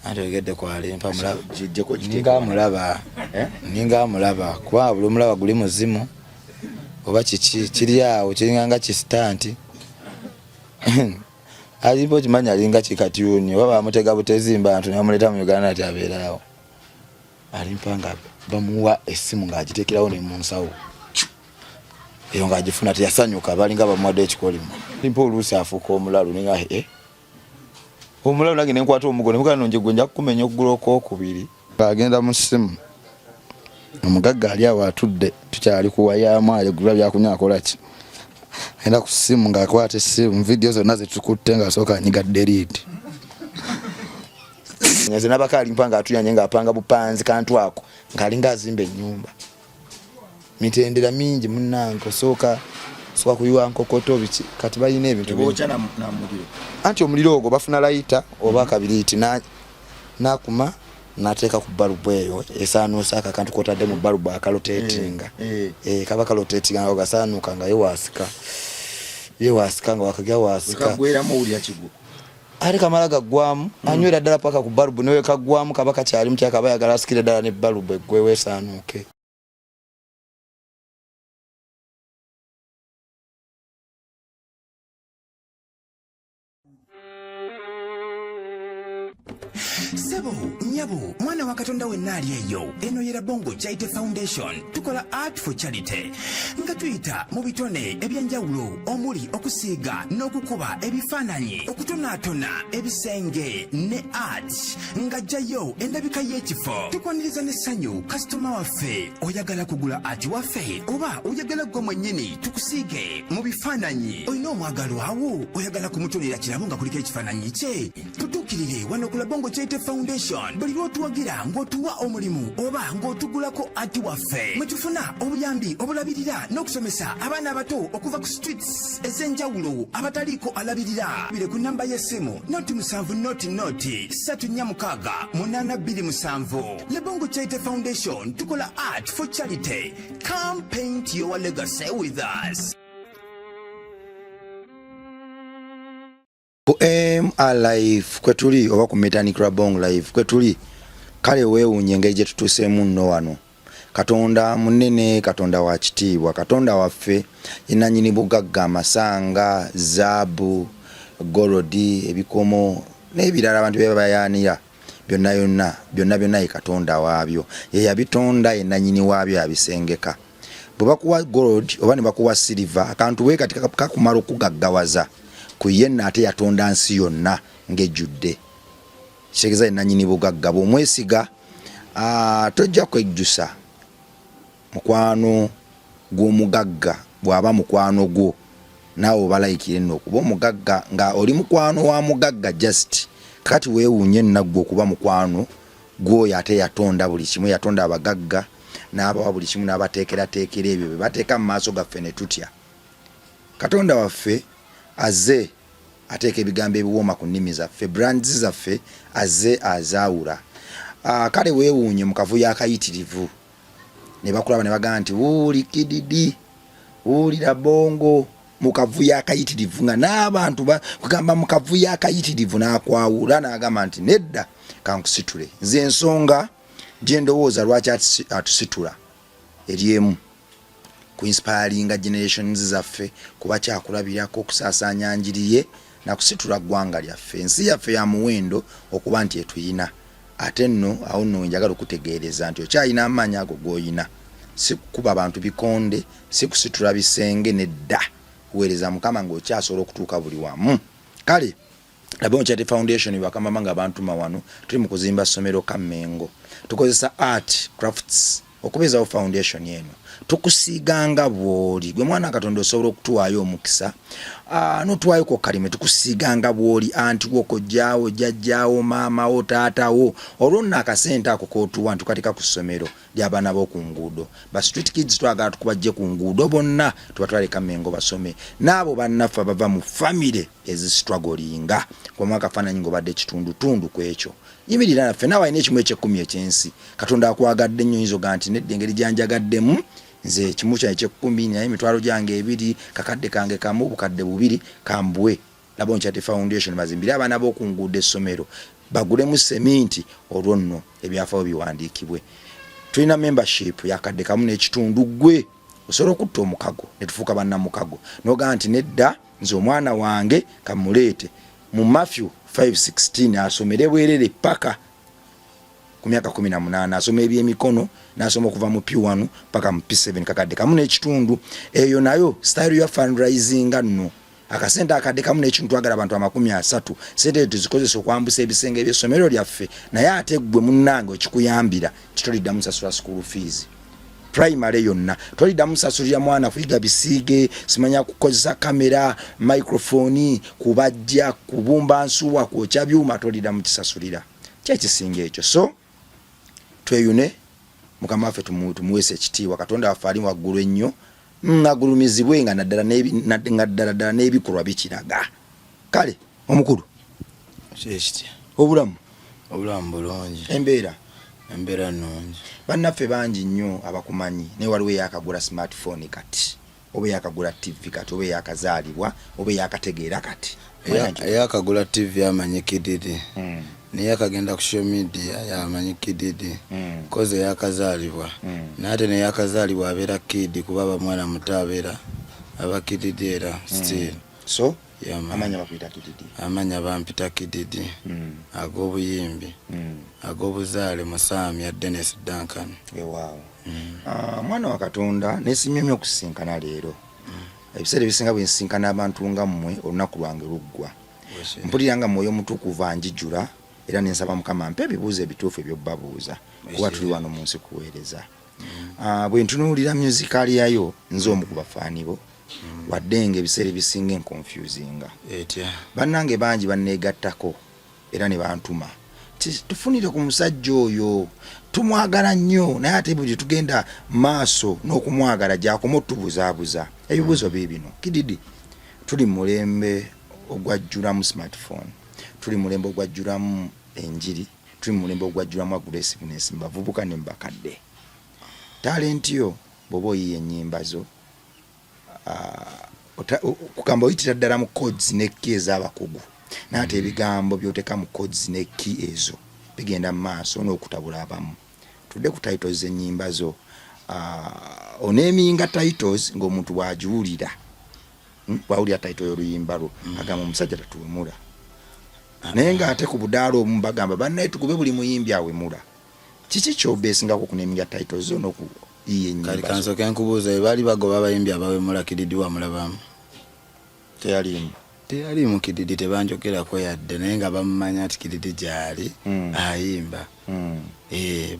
Antegedde kwali mpa mulaba jijjeko kitika mulaba ninga mulaba kwa buli mulaba guli muzimu oba kiri awo kiringanga kistanti alipo kimanya alinga kikatuni baba amutega butezimba abantu namuleta mu Uganda ati abeerawo alimpanga bamuwa essimu ng'agitekerawo ne mu nsawo eyo ng'agifuna teyasanyuka balinga bamuwadde ekikolimo limpa oluusi afuuka omulalu ninga omulalu nage nenkwata omugole mugana nonje gwe nja kukumenya okugula okwokubiri agenda mu ssimu omugagga ali awo atudde tukyali kuwayamu ayegula byakunywa akola ki enda ku ssimu ng'akwata essimu vidiyo zonna zetukutte ng'asooka anyiga delete nze nabakaali mpanga atuyanye ng'apanga bupanzi kantu ako ng'alinga azimba ennyumba mitendera mingi munnange osooka kuyiwa nkokoto biki kati balina ebintu bocha na muliro anti omuliro ogwo bafuna layita oba kabiriiti nakuma nateeka ku balubu eyo esaanuusa akakantu kotadde mu balubu akaloteetinga kaba kaloteetinga nga gasaanuuka nga yewaasika nga wakagya waasika kagweramu olya kigo ali kamala gaggwamu anywera ddala paka ku balubu newe kaggwamu kaba kakyali mu kyakaba yagala asikire ddala ne balubu eggwewe esaanuuke. Sebo, nyabo, mwana wa Katonda wenna ali eyo. Eno yera Bongo Charity Foundation. Tukola art for charity. Nga tuyita mu bitone ebyenjawulo omuli okusiiga n'okukuba ebifaananyi, okutonaatona ebisenge ne art. Nga jjayo endabika y'ekifo. Tukwaniriza n'essanyu kasitoma waffe oyagala kugula art waffe oba oyagala gwe mwennyini tukusiige mu bifaananyi. Olina omwagalo awo oyagala kumutonera kirabo nga kuliko ekifaananyi kye. Tutuukirire wano ku Bongo Charity Foundation. Buli lw'otuwagira ng'otuwa omulimu oba ng'otugulako ati waffe mwe tufuna obuyambi obulabirira n'okusomesa abaana abato okuva ku streets ez'enjawulo abataliiko alabirira. Bire ku nnamba y'essimu noti 7 noti 346 827. Le Bongo Charity Foundation tukola art for charity. Come paint your legacy with us. Live kwetuli oba ku Mechanical Bongo live kwetuli kale weewunye engeri gye tutuuseemu nno wano. Katonda munene, Katonda wa kitiibwa, Katonda waffe yenanyini bugagga, amasanga, zaabu, golodi, ebikomo n'ebirala abantu bye bayaanira byonna ye Katonda waabyo. Ye yabitonda yenanyini waabyo yabisengeka. Bwe bakuwa gold oba ne bakuwa silver akantu we katika kakumala okugaggawaza ku yenna ate yatonda nsi yonna ngejjudde. Kitegeeza yenanyini bugagga bw'omwesiga tojja kwejjusa mukwano gw'omugagga bw'aba mukwano gwo naawe obalayikire nno okuba omugagga nga oli mukwano wa mugagga just kati weewuunye nnaggwe okuba mukwano gwoyo ate yatonda buli kimu. Yatonda abagagga n'abawa buli kimu n'abateekerateekera ebyo bye bateeka mu maaso gaffe ne tutya. Katonda waffe azze ateeka ebigambo ebiwooma ku nnimi zaffe, brands zaffe azze azaawula. Kale weewuunye mu kavuyo akayitirivu ne bakulaba ne bagamba nti wuuli kididi wuulira Bongo mu kavuyo akayitirivu nga n'abantu kugamba mu kavuyo akayitirivu n'akwawula n'agamba nti nedda kankusitule. Nze ensonga gye ndowooza lwaki atusitula eryemu kuinspiringa generations zaffe kuba kyakulabirako okusaasaanya njiri ye nakusitula ggwanga lyaffe. Ensi yaffe ya muwendo okuba nti etuyina ate nno awo nno njagala okutegeereza nti okyayina amaanyi ago g'oyina, si kukuba abantu bikonde, si kusitula bisenge nedda, kuweereza Mukama ng'okyasobola okutuuka buli wamu. Kale Bongo Charity Foundation bakama nga abantu mawano tuli mu kuzimba ssomero Kamengo, tukozesa art crafts okubeezawo foundation yeno. Tukusiiganga bwoli gwe mwana Katonda osobola okutuwaayo omukisa n'otuwaayo ko kalime tukusiiganga bwoli anti woko jjaawo jjajjaawo maamawo taatawo olwo nno akasente ako kootuwa ntukatika ku ssomero ly'abaana b'oku nguudo. Ba street kids twagala tukubajje ku nguudo bonna tubatwale Kamengo basome n'abo bannaffe bava mu famire ezistrugglinga kwa mwaka kafaananyi ng'obadde kitundutundu ku ekyo. Yimirira naffe naawe alina ekimu eky'ekkumi ekyensi. Katonda akwagadde nnyo yinza oga nti nedda engeri gyanjagaddemu nze kimu kyange eky'ekkumi naye emitwalo gyange ebiri kakadde kange kamu bukadde bubiri kambwe. Bongo Charity Foundation bazimbire abaana b'oku nguudo essomero. bagulemu seminti olwo nno ebyafaayo biwandiikibwe. Tulina membership yakadde kamu n'ekitundu gwe osobola okutta omukago ne tufuuka bannamukago n'ogamba nti nedda nze omwana wange kamuleete mu Matthew 5:16 asomere bwerere paka ku myaka 18 asoma ebyemikono n'asoma okuva mu P1 paka mu P7 kakadde kamu n'ekitundu. Eyo nayo style ya fundraising nno akasente akadde kamu n'ekintu twagala abantu 30 sente tuzikozesa okwambusa ebisenge by'essomero lyaffe naye ate gwe munnange ekikuyambira kitoliddamu sasula school fees primary yonna toliddamu sasulira mwana kuyiga bisiige simanya kukozesa kamera microphone kubajja kubumba nsuwa kwokya byuma toliddamu kisasulira kyekisinga ekyo. So tweyune mukama waffe tumuwese ekitiibwa Katonda waffe ali waggulu ennyo nagulumizibwe nga naddala n'ebikolwa bikiraga. Kale omukulu kyekitya obulamu bulungi embeera nnungi. Bannaffe bangi nnyo abakumanyi naye waliwo yakagula smartphone kati oba yakagula TV kati oba yakazaalibwa oba yakategeera kati yakagula TV amanyi kididi naye akagenda ku social media yamanyi kididi koze yakazaalibwa nate ne yakazaalibwa abeera kidi kuba mwana muto abeera aba kididi era still. So amanya bakwita kididi amanya bampita kididi ag'obuyimbi ag'obuzaale Musamya Dennis Duncan. Wow. Mwana wa Katonda nesimyemye okusinkana leero ebiseera ebisinga bwe nsinkana abantu nga mmwe olunaku lwange luggwa mpulira nga mwoyo mutukuvu anjijjula era nensaba Mukama mpe ebibuuzo ebituufu ebyobbabuuza kuba tuli wano mu nsi kuweereza. Bwe ntunuulira musical yayo nze omu ku bafaani bo wadde nga ebiseera ebisinga enconfusinga bannange bangi banneegattako era ne bantuma tufunire ku musajja oyo tumwagala nnyo naye ate bwe tugenda maaso n'okumwagala gyakoma otubuzaabuza ebibuuzo bino kididi tuli mulembe ogwajjulamu smartphone tuli mulembe ogwajjulamu enjiri tuli mulembe ogwajjulamu aggressiveness mbavubuka ne mbakadde talent yo bwoba oyiye ennyimba zo kugamba oyitira ddala mu codes ne key ez'abakugu naate ebigambo by'oteeka mu codes ne key ezo bigenda mu maaso n'okutabula abamu. Tudde ku titles z'ennyimba zo oneeminga titles ng'omuntu bw'agiwulira bw'awulira title y'oluyimba lwo agamba omusajja tatuwemula naye ng'ate ku budaala obumu bagamba bannaye tugube buli muyimbi awemula. Kiki ky'obeesingako kuneeminga titles zo n'okuyiya ennyimba zo? Kali kansooke nkubuuza baali bagoba abayimbi abawemula kididi wamulabamu? Teyalimu kididi tebanjogerako yadde naye nga bamumanya nti kididi gyali ayimba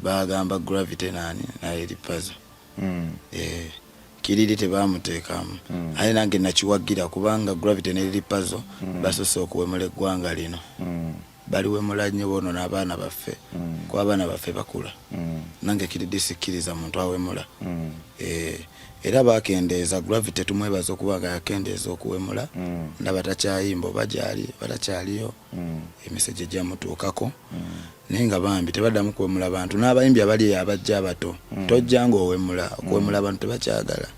bagamba Gravity nani naye lipazo kididi tebamuteekamu aye nange nakiwagira kubanga Gravity ne lipazo basoose okuwemula eggwanga lino baliwemula nnyo bono n'abaana baffe kuba abaana baffe bakula nange kididi sikkiriza muntu awemula era bakendeeza Gravity tumwebaza okubanga yakendeeza okuwemula ndaba takyayimba oba gyali batakyaliyo emisejje gyamutuukako naye nga bambi tebaddamu kuwemula bantu n'abayimbi abali abajja abato tojja nga owemula okuwemula abantu tebakyagala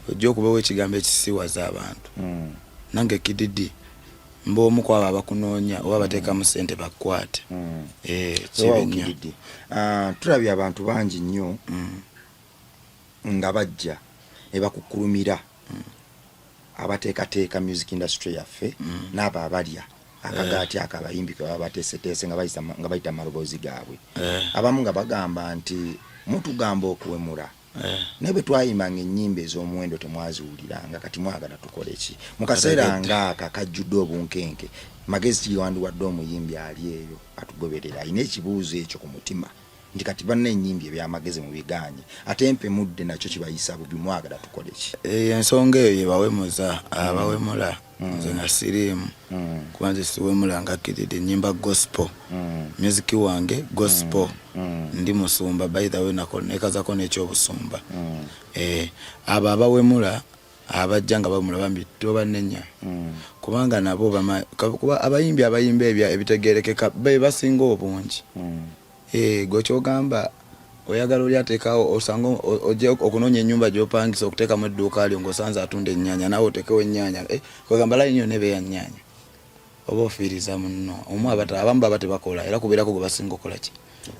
ojja okubawo ekigambo ekisiwaza abantu nange kididi mbomu kwabo abakunoonya oba bateekamu ssente bakwate kibe nnyo. Tulabye abantu bangi nnyo nga bajja ne bakukulumira abateekateeka music industry yaffe n'abo abalya akagaati akabayimbi ke baba bateeseteese nga bayita maloboozi gaabwe abamu nga bagamba nti mutugamba okuwemula naye bwe twayimbanga ennyimba ez'omuwendo temwaziwuliranga kati mwagala tukole ki mu kaseera ngaaka kajjudde obunkenke magezi kiwandiwadde omuyimbi ali eyo atugoberera alina ekibuuzo ekyo ku mutima nti kati banna ennyimbi ebyamagezi mu biganye ate mpe mudde nakyo kibayisa bubi mwagala tukole ki? Ensonga eyo yebawemuza abawemula nze nga siriimu kuba nze siwemula nga kididi ennyimba gospel music wange gospel ndi musumba by the way nekazako n'ekyobusumba abo abawemula abajja nga bawemula bambi tobanenya kubanga nabo kuba abayimbi abayimba ebitegerekeka be basinga obungi gwe kyogamba oyagala oli ateekawo osanga ojja okunoonya ennyumba gy'opangisa okuteekamu edduuka lyo ng'osanze atunda ennyaanya naawe oteekewo ennyaanya kwegamba layini yonna ebe ya nnyaanya oba ofiiriza munno omu abamu baba tebakola era kubeerako gwe basinga okola ki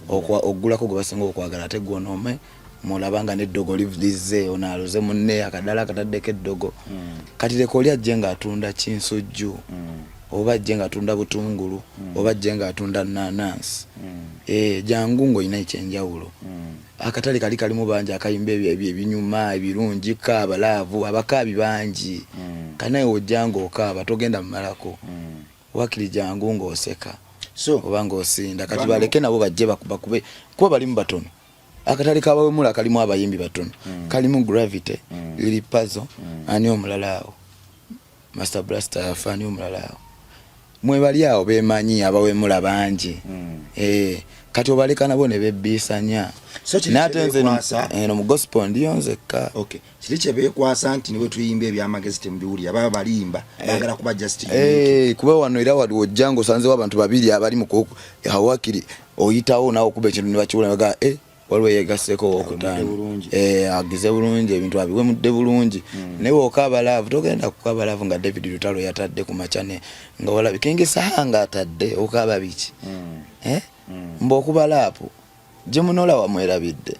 oggulako gwe basinga okwagala ate gwonoome mulabanga n'eddogo lize onaaluze munne akadala akataddeko eddogo kati leka oli ajje ng'atunda kinsujju oba ajje ng'atunda butungulu oba ajje ng'atunda nanansi jangu ng'olina ekyenjawulo akatale kali kalimu bangi akayimba ebinyuma ebirungi kaaba laavu abakaabi bangi kanaye ojja ng'okaaba togenda mumalako wakiri jangu ng'oseka oba ng'osinda kati baleke nabo bajje bakube kuba balimu batono akatale kabawemula kalimu abayimbi batono kalimu Gravity Lil Puzzle ani omulala awo Master Blaster afani omulala awo mwe bali awo bemanyi abawemula bangi kati obaleka nabo ne bebbisanya natenze no mu gospel ndiyonzeka kiri kye beekwasa nti niwe tuyimba ebyamagezi temubiwulira baba balimba bagala kuba just kuba wano era waliwo jango sanzewo abantu babiri abali mu hawakiri oyitawo nawo kuba ekintu ne bakiwula baga waliwo yegaseko okutana agize bulungi ebintu abiwe mudde bulungi naye okaba laavu togenda kukaba laavu nga David Lutalo yatadde ku machane nga walabikingisa nga atadde okaba biki mbo okuba laapu gye munola wamwerabidde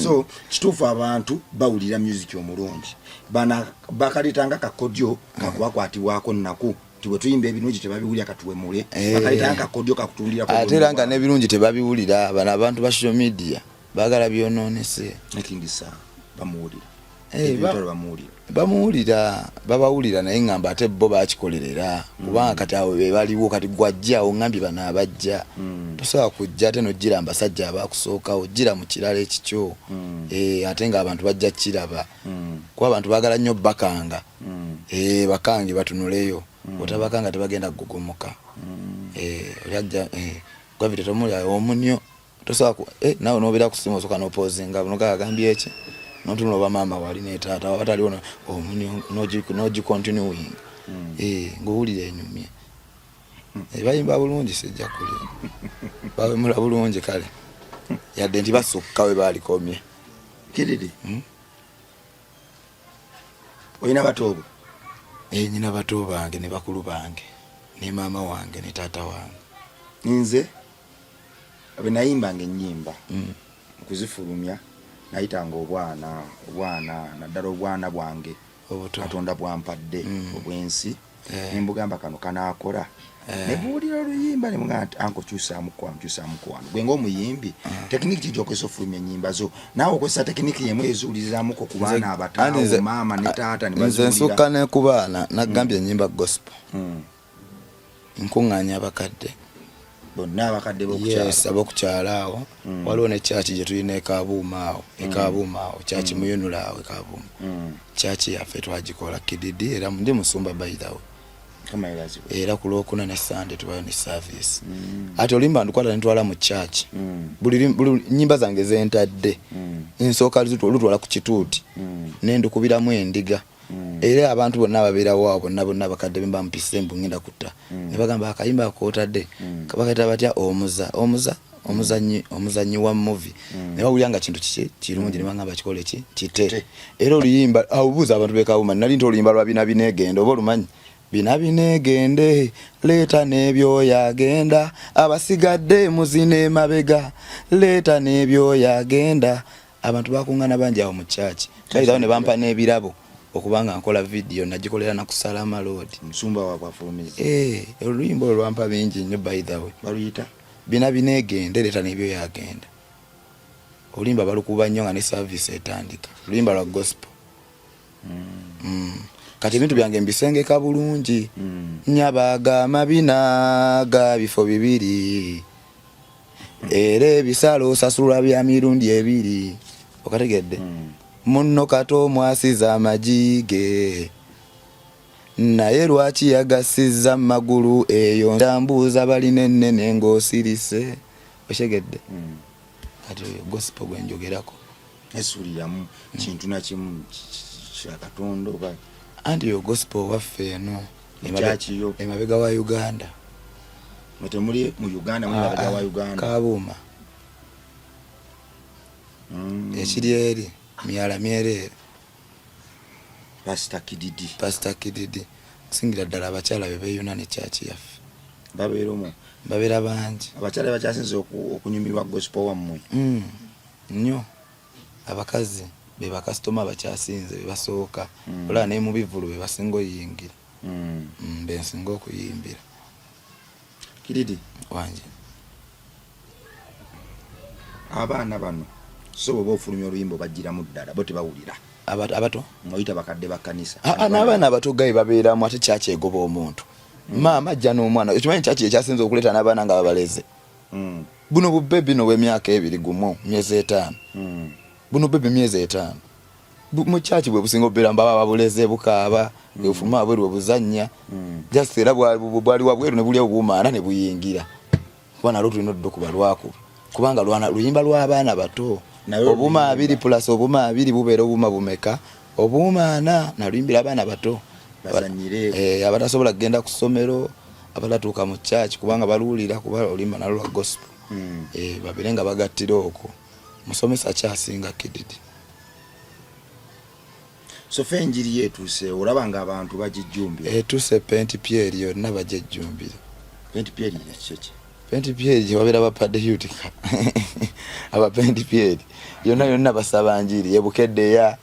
so kituufu abantu bawulira music omulungi bana bakalitanga kakodyo kakubakwatibwako nnaku tiwe tuyimba ebirungi tebabiwulira katuwemule bakalitanga kakodyo kakutundira ate era nga n'ebirungi tebabiwulira bano abantu ba social media baagala byonoonese ekingisa bamuwulira bamuwulira babawulira naye ngamba ate bo bakikolerera kubanga kati awo bebaliwo kati gwajja ongambye bano abajja tosobola kujja ate nojjira abasajja abakusooka ojjira mu kirala ekikyo ate nga abantu bajja kiraba kuba abantu baagala nnyo bakanga bakange batunuleyo otabakanga tebagenda kugomoka olyajja Gravity tomulya omunyo tosobola nawe nobeera kusimu osoka nopozinga buno gagambye eki notunula oba maama wali ne taata wataliwo omunyo nogi continuing ng'owulira enyumye bayimba bulungi sijja kulya bawemula bulungi kale yadde nti basukka we baalikomye kiriri oyina batoobo nyina bato bange ne bakulu bange ne maama wange ne taata wange nze abe nayimbanga ennyimba okuzifulumya nayitanga obwana naddala obwana bwange Katonda bwampadde obwensi nembugamba kano kanaakola nebuulira oluyimba nemugamba nti anko kyusaamu kwano gwe ng'omuyimbi tekiniki gy'okozesa ofulumya ennyimba zo naawe okozesa tekiniki yemu ezuulizaamuko ku baana abatawo maama ne taata ne bazuulira nze nsukka ne ku baana nagambye ennyimba gospel nkuŋŋaanya abakadde bonna abakadde abokukyala awo waliwo ne kyaki gye tulina ekabuuma awo kyaki muyunula awo ekabuuma kyaki yaffe twagikola kididi era ndi musumba bayirawo era ku Lwokuna ne Sande tubayo ne service ati olimba ndukwata nitwala mu kyaki buli nnyimba zange zentadde nsooka lutwala ku kituuti nendukubiramu endiga era abantu bonna ababeerawo awo bonna bakadde bemba mpise embu ngenda kutta ne bagamba akayimba akootadde bakaita batya omuzanyi wa movie ne bawulira nga kintu kiki kirungi ne bagamba kikole ki kite era oluyimba awubuuza abantu beekawuma nali nti oluyimba lwa bina binegende oba olumanyi bina binegende leeta n'ebyoya agenda abasigadde muzine mabega leeta n'ebyoya agenda abantu bakuŋŋaana bangi awo mu kyaki bayitawo ne bampa n'ebirabo okubanga nkola video nagikolera na kusalama road musumba wakwafulumiza oluyimba olwampa bingi nnyo by the way baluyita bina binegende leeta n'ebyo yagenda oluyimba balukuba nnyo nga ne service etandika oluyimba lwa gospel kati ebintu byange mbisengeka bulungi nyabaga mabina ga bifo bibiri era ebisalo osasulwa bya mirundi ebiri okategedde munno kato mwasiza amagige naye lwaki yagasiza magulu eyo ndambuuza balina ennene ng'osirise oshegedde kati gospel gwenjogerako esuuliramu kintu nakimu kya Katonda oba anti yo gospel waffe eno ekyakiyo emabega wa Uganda mutemuli mu Uganda mumabega wa Uganda Kabuuma ekiri eri myala myerere Pastor Kididi singira ddala abakyala be beeyuna ne church yaffe babeeromu babeera bangi abakyala bakyasinze okunyumirwa gospel wammwe nnyo abakazi be bakasitoma bakyasinze be basooka olaba ne mu bivulu be basinga oyingira be nsinga okuyimbira Kiridi wanje abaana bano so bwe ofulumya oluyimbo bajjiramu ddala bo tebawulira abato ngoyita bakadde bakkanisa n'abaana abato gayi babeeramu ate kyaki egoba omuntu maama ajja n'omwana ekimanyi kyaki ekyasinza okuleeta n'abaana nga babaleze buno bubbebi no bw'emyaka 2 gumu myezi 5 buno bubbebi myezi 5 mu kyaki bwe businga obeera mbaba babuleze bukaaba efuma bwe buzannya just era bwali wabweru ne buli obumaana ne buyingira bwana lwo tulina okuba lwako kubanga luyimba lw'abaana bato obuma 2 plus obuma 2 bubeera obuma bumeka obumaana naluyimbira abaana bato bazanyire abatasobola kugenda ku ssomero abatatuuka mu church kubanga baluulira kuba oluyimba nalwo lwa gospel babire nga bagattira okwo musomesa kyasinga Kididi so fe enjiri yetuuse olaba nga abantu bagijjumbira etuuse Penti Pierre yonna bagejjumbira Penti Pierre yakiki Penti Pierre wabeera bapadde yutika aba Penti Pierre yonna basaba njiri yebukedde ya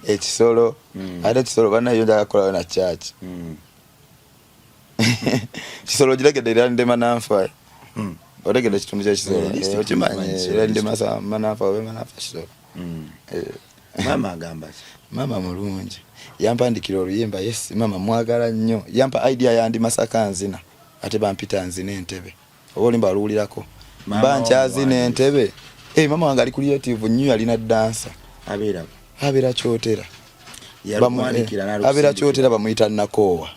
ekisolo ate ekisolo banayo njaga kola na church kisolo jiregedde era ndema nanfa oregedde kitundu ky'ekisolo okimanyi era ndema mananfa oba mananfa kisolo mama agamba mama mulungi yampandikira oluyimba yes mama mwagala nnyo yampa idea yandi Masaka nzina ate bampita nzina Entebbe oba olimba aluwulirako mba nkyazina Entebbe mama wange ali creative nnyo alina dansa abeera kyotera abeera kyotera bamuyita Nakoowa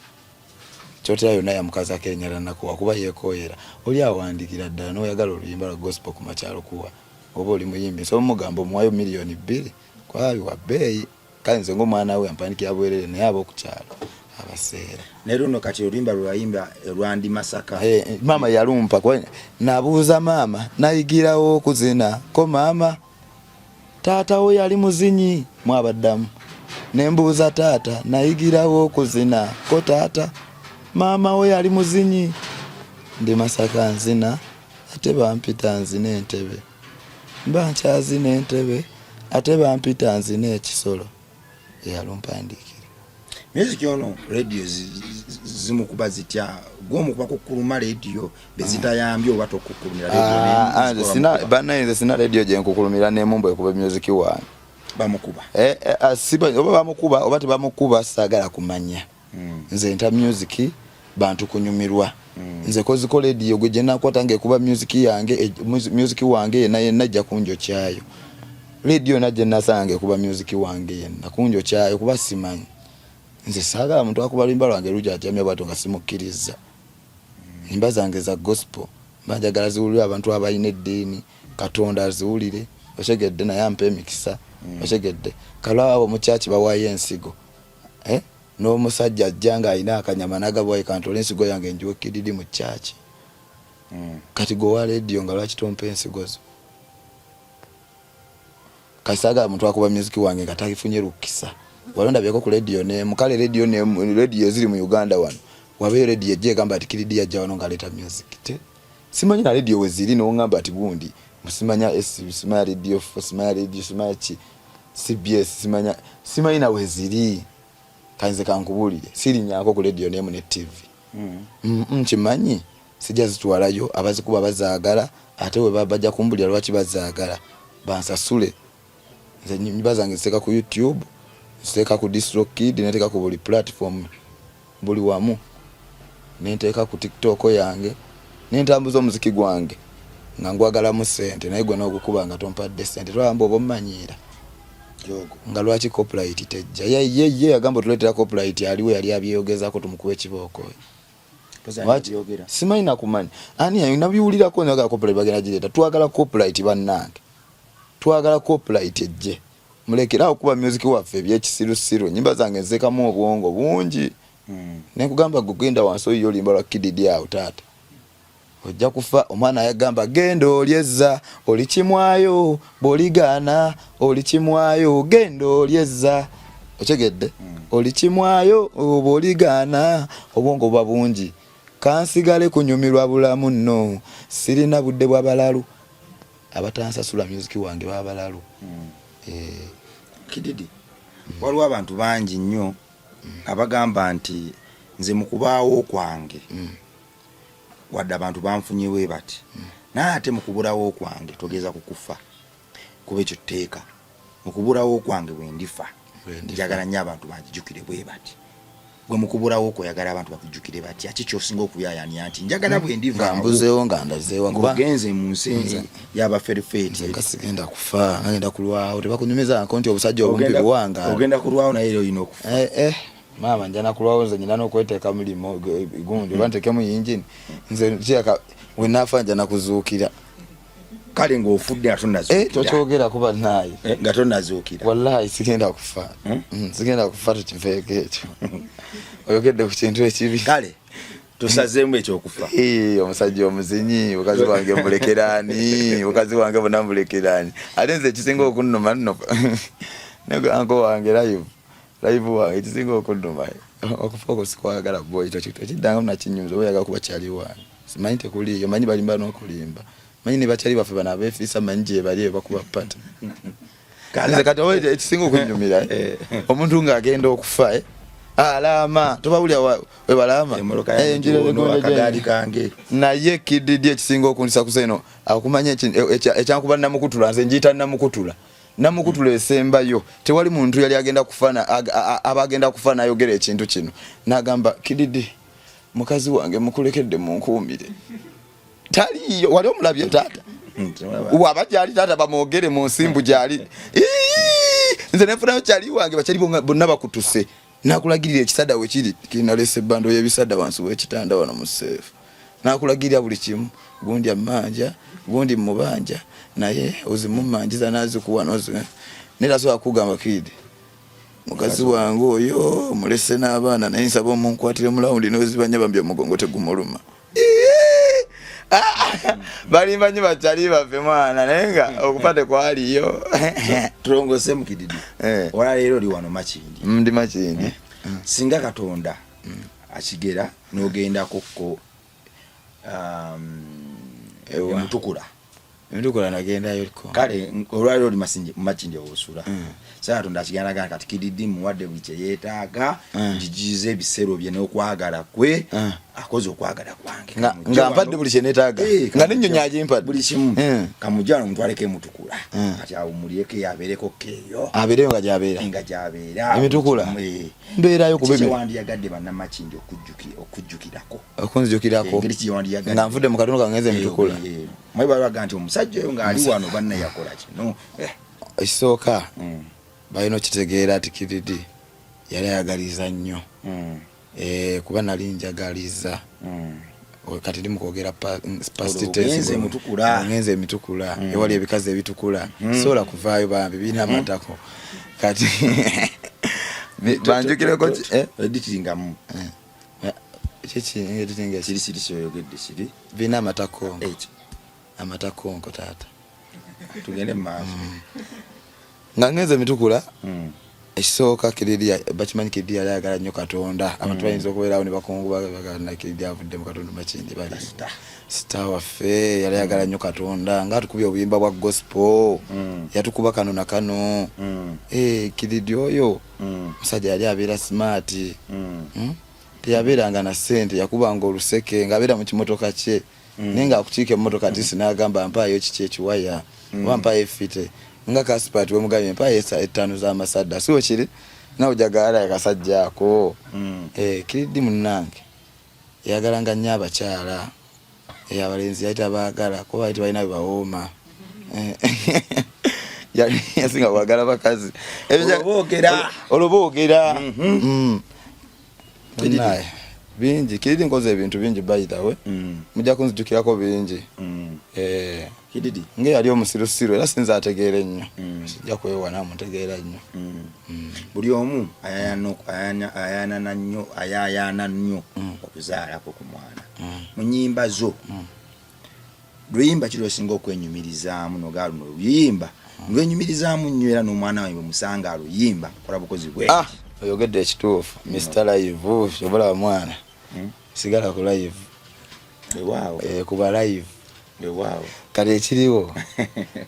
kyotera yonna yamukazi akenyala Nakoowa kuba yeekooyera oli awandikira ddala n'oyagala oluyimba lwa gospel ku makyalo kuwa oba oli muyimbi so mugambo muwayo $2,000,000 kwabi wa bbeeyi kale nze ng'omwana we yampandikira bwerere naye ab'okukyalo abaseera naye luno kati oluyimba lwayimba lwandi Masaka mama yalumpa nabuuza maama nayigirawo okuzina ko maama taata we yali muzinyi mwabaddamu nembuuza taata nayigirawo okuzina ko taata maama we yali muzinyi ndi Masaka nzina ate bampita nzina Entebbe mba nkyazina Entebbe ate bampita nzina ekisolo yalumpandikira music ono radio zimukuba zitya gwomukuba kukuluma radio bezitayambye oba tokukulumira radio sina banayize sina radio gye nkukulumira n'emumbo ekuba music wange bamukuba siba oba bamukuba oba tebamukuba saagala kumanya nze nta music bantu kunyumirwa nze koziko radio gwe gye nakwata ng'ekuba music yange music wange yenna ajja kunjo kyayo radio najje nasange kuba music wange yenna kunjo kyayo kuba simanyi nze saagala muntu akuba luyimba lwange lujajamya bwato nga simukkiriza nyimba zange za gospel banjagala ziwulire abantu abalina eddiini Katonda aziwulire otegedde naye ampe emikisa otegedde kalaba abo mu church bawayo ensigo n'omusajja ajja nga alina akanyama n'agabwayo kantola ensigo yange njiwe Kididi mu church kati gowa radio nga lwaki tompa ensigo zo kasaagala muntu akuba music wange nga takifunye lukisa walonda byako ku radio ne mukale radio ne radio ziri mu Uganda wano wabe radio je gamba ati Kididi ajja wano ngaleta music te simanyi na radio weziri no ngamba ati gundi musimanya simanya radio simanya chi CBS simanyi na weziri kanze kankubulire siri nyako ku radio ne mu ne TV kimanyi sijja zitwalayo abazikuba bazaagala ate we babajja kumbulira lwaki bazaagala bansasule nze nyimba zange seka ku YouTube seka ku DistroKid neteka ku buli platform buli wamu nenteka ku TikTok yange nentambuza omuziki gwange nga ngwagala mu sente naye gwe n'ogukuba nga tompadde sente twamba oba mmanyira jogo nga lwaki copyright tejja ye agamba tuleetera copyright aliwe yali abyeyogezako tumukuba ekibooko simanyi nakumanya ani nabiwulirako nagala copyright bagenda gireeta twagala copyright bannange twagala copyright ejje mulekera okuba music waffe ebyekisirusiru nyimba zange nzekamu obwongo bungi nekugamba gugenda wansi oyo limba lwa Kididi awo taata ojja kufa omwana yagamba genda olyeza olikimwayo boligana olikimwayo genda olyeza otegedde Olikimwayo oba oligana obwongo bwa bungi kansigale kunyumirwa bulamu nno sirina budde bwa balalu abatansasula music wange babalalu Kididi waliwo abantu bangi nnyo abagamba nti nze mukubaawo kwange wadde abantu banfunyewe bati naate mukubulawo kwange togeza kukufa kuba ekyo tteeka mukubulawo kwange wendifa njagala nnyo abantu banjijukire bwe bati gwe mukubulawo koyagala abantu bakujjukire bati aki kyosinga okuyaayanya nti njagala bwe ndiva mbuzeewo nga ndazeewo ngogenze mu nsi y'abaferefeeti ngasigenda kufa ngenda kulwawo tebakunyumiza nko nti obusajja obumpi buwanga ogenda kulwawo naye era olina okufa maama njana kulwawo nze nyina n'okweteeka mulimo gundi oba ntekemu yingini nze kyaka wenafa njana kuzuukira kale ng'ofudde nga tonnazuukira tokyogera kuba naye nga tonnazuukira wallahi sigenda kufa sigenda kufa tukiveeko ekyo oyogedde ku kintu ekibi kale tusazeemu ekyokufa omusajja omuzinyi mukazi wange mulekeraani mukazi wange bonna mulekeraani ate nze ekisinga okunnuma nno anko wange live wange ekisinga okunnuma okufa okwo sikwagala boy tokiddanga munakinyumiza oba oyagala kuba kyali wange simanyi tekuliyo manyi balimba n'okulimba manyi ne bakyali baffe bano abeefiisa manyi gye bali bakuba pata nze kati oba ekisinga okunyumira omuntu ng'agenda okufa alama tobawulya webalama akagali kange naye Kididi ekisinga okundisa kuseno akumanya ekyankuba namukutula nze njiyita namukutula esembayo tewali muntu yali agenda kufana abagenda kufana ayogera ekintu kino nagamba Kididi mukazi wange mukulekedde munkuumire taliyo wali omulabye taata waba gyali taata bamwogere mu nsimbu gyali nze nefunayo kyali wange bakyali bonna bakutuse nakulagirira ekisada we kiri kinalese bando y'ebisada wansi w'ekitanda wano mu seefu nakulagirira buli kimu gundi amanja gundi mubanja naye ozimumanjiza nazikuwa nozi neraso akugamba Kidi mukazi wange oyo mulese n'abaana naye nsaba omunkwatire mulawundi n'ozibanya bambye omugongo tegumuluma balimba nyo bakyali baffe mwana naye nga okupate kwaliyo tulongose mu Kididi wala leero oli wano Makindi ndi Makindi singa Katonda akigera n'ogendako ko Mutukula nagendayo liko kale olwaliro oli Makindi osula sasa Katonda akigenda gana kati Kididi muwadde buli kye yeetaaga njijize ebisero bye n'okwagala kwe akoze okwagala kwange nga mpadde buli kye neetaaga nga n'ennyonyi agimpadde buli kimu kamujjana omuntu aleke Mutukula kati awumulyeko yabeereko keeyo abeereyo nga gy'abeera Emitukula mbeerayo kuba kyewandiyagadde bannamakindi okujjukirako okunzijukirako nga nvudde mu katono kangenze Emitukula mwe balaga nti omusajja oyo ng'ali wano banna yakola kino ekisooka balina okitegeera ati Kididi yali ayagaliza nnyo kuba nali njagaliza kati ndi mukwogera past tense ngenze Emitukula ewali ebikazi ebitukula sola kuvaayo bambi birina amatako kati banjukireko editingamu editinga kiri kyoyogedde kiri birina amatakonko taata tugende maaso nga ngenze Emitukula ekisooka Kididi bakimanyi Kididi yali ayagala nnyo Katonda abantu bayinza okubeerawo ne bakunguba bagana Kididi avudde mu Katonda Makindi bali star waffe yali ayagala nnyo Katonda nga tukubye obuyimba bwa gospel yatukuba kano na kano Kididi oyo musajja yali abeera smart teyabeeranga na ssente yakubanga oluseke ng'abeera mu kimotoka kye naye ng'akukiika emmotoka tisi n'agamba mpaayo kiki ekiwaya oba mpaayo effite nga Kasipati wemugambye mpaayo 5 z'amasadda siwo kiri nawe ojagala akasajja ako Kididi munnange yagalanga nnyo abakyala abalenzi yali tabaagala kuba yali balina bwe bawooma yasinga kwagala bakazi olwo boogera bingi Kididi nkoze ebintu bingi by the way mujja kunzijukirako bingi Kididi nge yali omusirusiru era sinza ategeere nnyo sijja kwewana mutegeera nnyo buli omu ayayaana nnyo okuzaalako ku mwana mu nnyimba zo luyimba kiri osinga okwenyumirizaamu nogaa luno luyimba lwenyumirizaamu nnyo era n'omwana wawe bwe musanga aluyimba kola bukozi bwe oyogedde ekituufu Mr. Live shobola mwana sigala ku live wow kuba live wow kale ekiriwo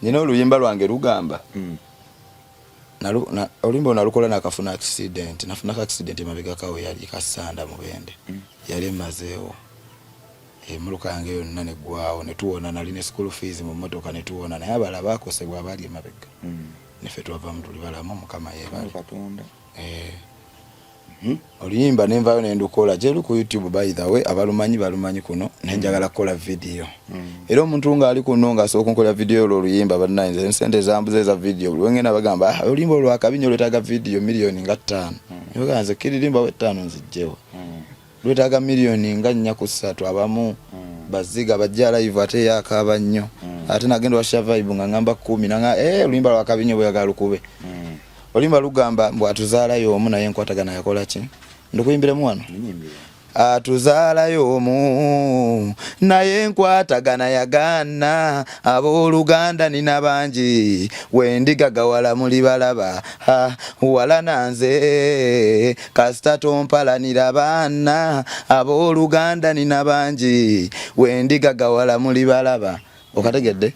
nina oluyimba lwange lugamba oluyimba nalukola nakafuna accident nafuna accident mabega kawe yali kasanda mubende yali emazeewo emuluka yange yonna neggwawo netuwona nali ne school fees mu mmotoka netuwona naye abala bakosebwa abali emabega neffe twavamu tuli balamu mukama yeebale Katonda oluyimba nenvayo nendukola jeru ku YouTube by the way abalumanyi kuno nenjagala kukola video era omuntu nga ali kuno nga asooka nkola video oluyimba bannanze ensente zambuze za video buli wengena bagamba oluyimba olwakabinyo lwetaaga video milioni nga 5 yoganze kiririmba we 5 nzijjewo lwetaaga milioni nga 4 ku 3 abamu baziga bajja live ate yakaba nnyo ate nagenda washa vibe nga ngamba 10 nanga oluyimba lwakabinyo bweyagala lukube oluyimba lugamba mbwatuzaalayo omu naye nkwatagana yakola ki ndikuyimbire wano atuzaalayo omu naye nkwatagana yagaana abooluganda nina bangi wendigagawala muli balaba wala nanze kasita tompalanira baana abooluganda nina bangi wendigagawala muli balaba okategedde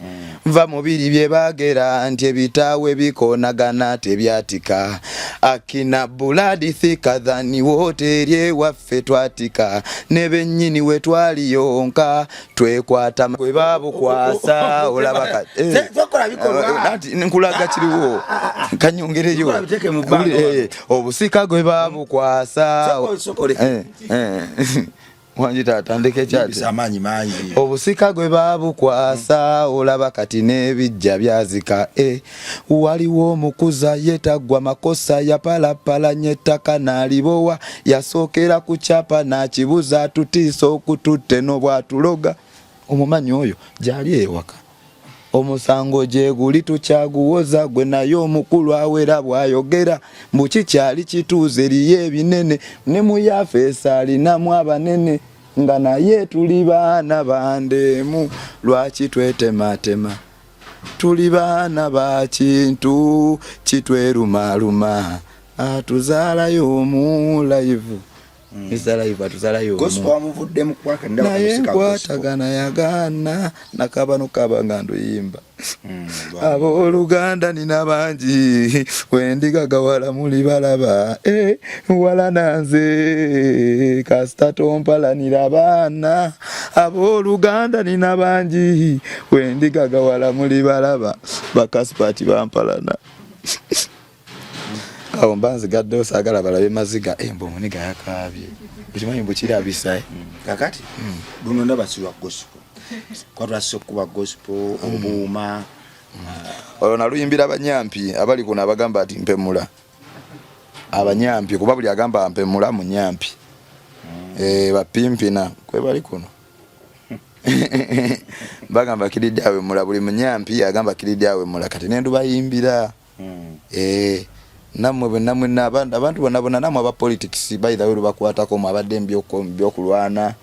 nva mubiri bye bagera nti ebitaawe bikonagana tebyatika akina buladi thika dhani wote erye waffe twatika ne bennyini we twaliyonka twekwata kwe babukwasa olaba nkulaga kiriwo kanyongereyo obusika gwe babukwasa wanjita atandike kyati amanyi manyi obusika gwe babukwasa olaba kati nebijja byazika waliwo omukuza yetagwa makosa yapalapala nyetaka nalibowa yasookera ku kyapa nakibuza tutiisa okututte n'obwatuloga omumanyi oyo gyali ewaka omusango gye guli tukyaguwoza gwe naye omukulu awera bwayogera mbuki kyali kituuze eriyo ebinene ne mu yafeesa alinamu abanene nga naye tuli baana bandeemu lwaki twetematema tuli baana ba kintu kitwerumaluma atuzaalayo omu live Mr. Live atuzaalayo gospel amuvudde mu kwaka ndaba naye nkwatagana yagaana nakabano kabanga nduyimba abooluganda nina bangi wendigagawala muli balaba wala nanze kasita tompalanira baana abooluganda nina bangi wendigagawala muli balaba bakasipati bampalana awo mbanzi gadde osagala balabe maziga embo muniga yakabye ukimanyi mbukira abisaye kakati luno ndaba siwa gospel kwatwase okuba gospel obuuma olwo naluyimbira abanyampi abali kuno abagamba ati mpemula abanyampi kuba buli agamba mpemula munyampi bapimpina kwe bali kuno bagamba kiriddawe mula buli munyampi agamba kiriddawe mula kati nendu bayimbira namwe abantu bonna namwe aba politics by the way bakwatako mu abadde mbyokulwana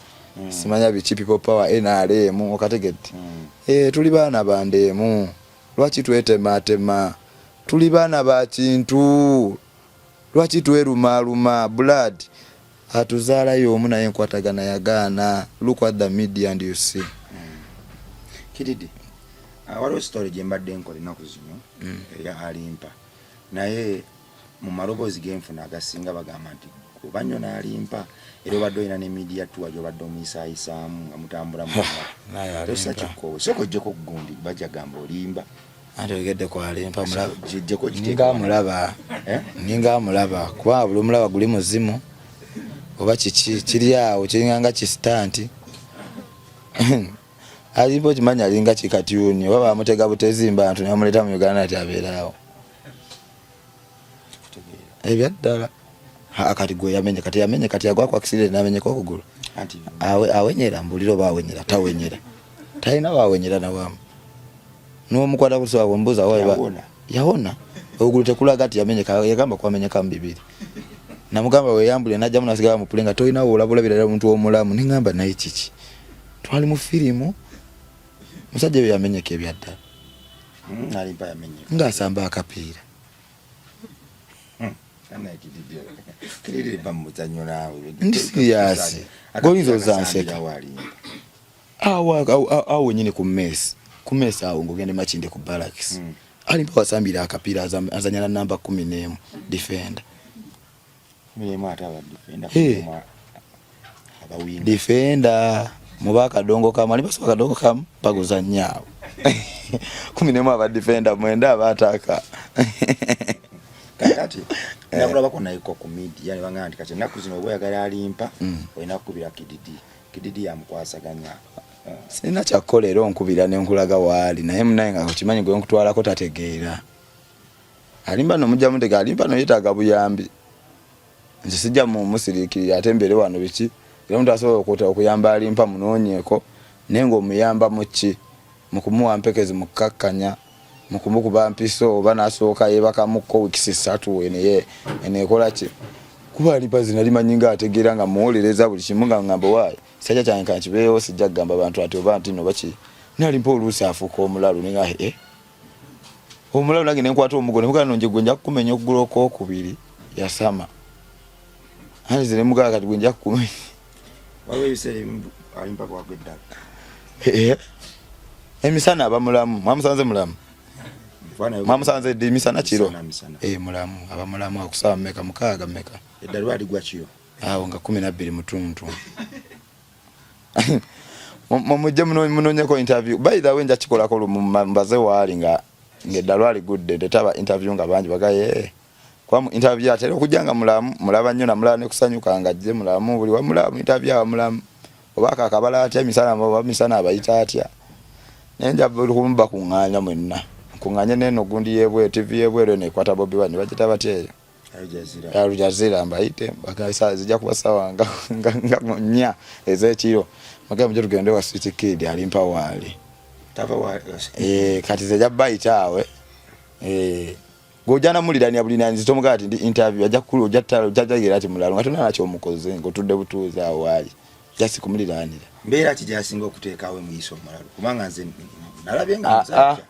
simanya bichi people power NRM okategedde tuli baana bandemu lwaki twetematema tuli baana ba kintu lwaki twerumaluma blood atuzaalayo omu naye nkwatagana yagaana look at the media and you see Kididi waliwo story gye mbadde nkola ennaku zino ya alimpa naye mu malobozi genfuna agasinga bagamba nti kubanyo nalimpa era obadde olina ne media tour gy'obadde omuyisaayisaamu nga mutambula tosa kikkowe soko ojjeko gundi bajja gamba olimba ate ogedde kwalimpa ninga amulaba kuba buli omulaba guli muzimu oba kiri awo kiringanga kistanti alimpa okimanya alinga kikatyuni oba bamutega butezimba abantu ne bamuleta mu Uganda ati abeeraawo ebyaddala akati gwe yamenye kati agwa kwa accident namenye ko kugulu awenyera mbuliro bawenyera tawenyera taina bawenyera na wamu no mukwata kuswa wambuza wawe yaona ogulu tekula gati yamenye yagamba kwamenye kama bibiri namugamba we yambule najja munasiga mupulenga toina olabula birala omuntu omulamu ningamba naye chichi twali mu filimu musajja yamenye ke byaddala alimpa yamenye ngasamba akapiira Ana kididi bamuzanyo nawe ndi serious golinzo zanseka awo nyine kumesa awo ngogende machinde ku barracks alimpa wasambira akapira azanyana namba 10 defender milema atawa defender abawinga defender mubaka dongo kama alipaso kadongo kama paguzanyawo 10 aba defender mwenda abataka kakati nakula bakona iko comedy yani bangandika kati nakuzino boya kali alimpa oyina kubira kididi yamkwasaganya sina chakolero nkubira ne nkulaga wali naye munaye nga kimanyi gwe nkutwala ko tategeera alimba no mujja mutega alimpa no yitaga buyambi nze sijja mu musirikiri atembere wano biki era omuntu asobola okuyamba alimpa munonyeko nengo omuyamba muki mukumuwa mpekezi mukakkanya mukumukuba mpiso oba nasooka yebaka mukko weeks 3 ene ekola ki kuba alimpa zinalima nyinga ategeera nga muwolereza buli kimu nga ngamba wayi sajja kyange kankibeewo sijja kugamba abantu ati oba nti no baki nalimpa oluusi afuuka omulalu ninga omulalu nange nenkwata omugo nemugana nonje gwe nja kukumenya okugula okubiri yasama hani zile mugaga kati gwe nja kukumenya wawe yise alimpa kwa gwedda emisana abamulamu mwamusanze mulamu mwamusanze de misana kiro mulamu abamulamu akusaba meka mukaga meka eddalwa aligwa kiyo awo nga 12 mutuntu mumujje munonyeko interview by the way nja kikola ko mbaze wali nga eddalwa aligudde detaba interview nga banji bagaye kwa interview atero kujanga mulamu mulaba nnyo na mulane kusanyuka nga je mulamu buli wa mulamu interview wa mulamu obaka akabala atya misana abo misana abayita atya nenja buli kumba kunganya mwenna kunganya neno gundi yebwe TV yebwe ne kwata bobi wani bajita batye Al Jazeera mbaite bakasa zijja kuba sawa nga nya ezekiro magamu je tugende wa City Kid alimpa wali tava wali kati zeja bayitawe gojana mulidani abulina nzitomuga ati ndi interview ajja kulu ojjagira ati mulalo ngatuna nacho omukoze ngotudde butuza awali jasi kumuliranira mbera kijasinga okuteekawe muyiso mulalo kubanga nze nalabyenga muzaki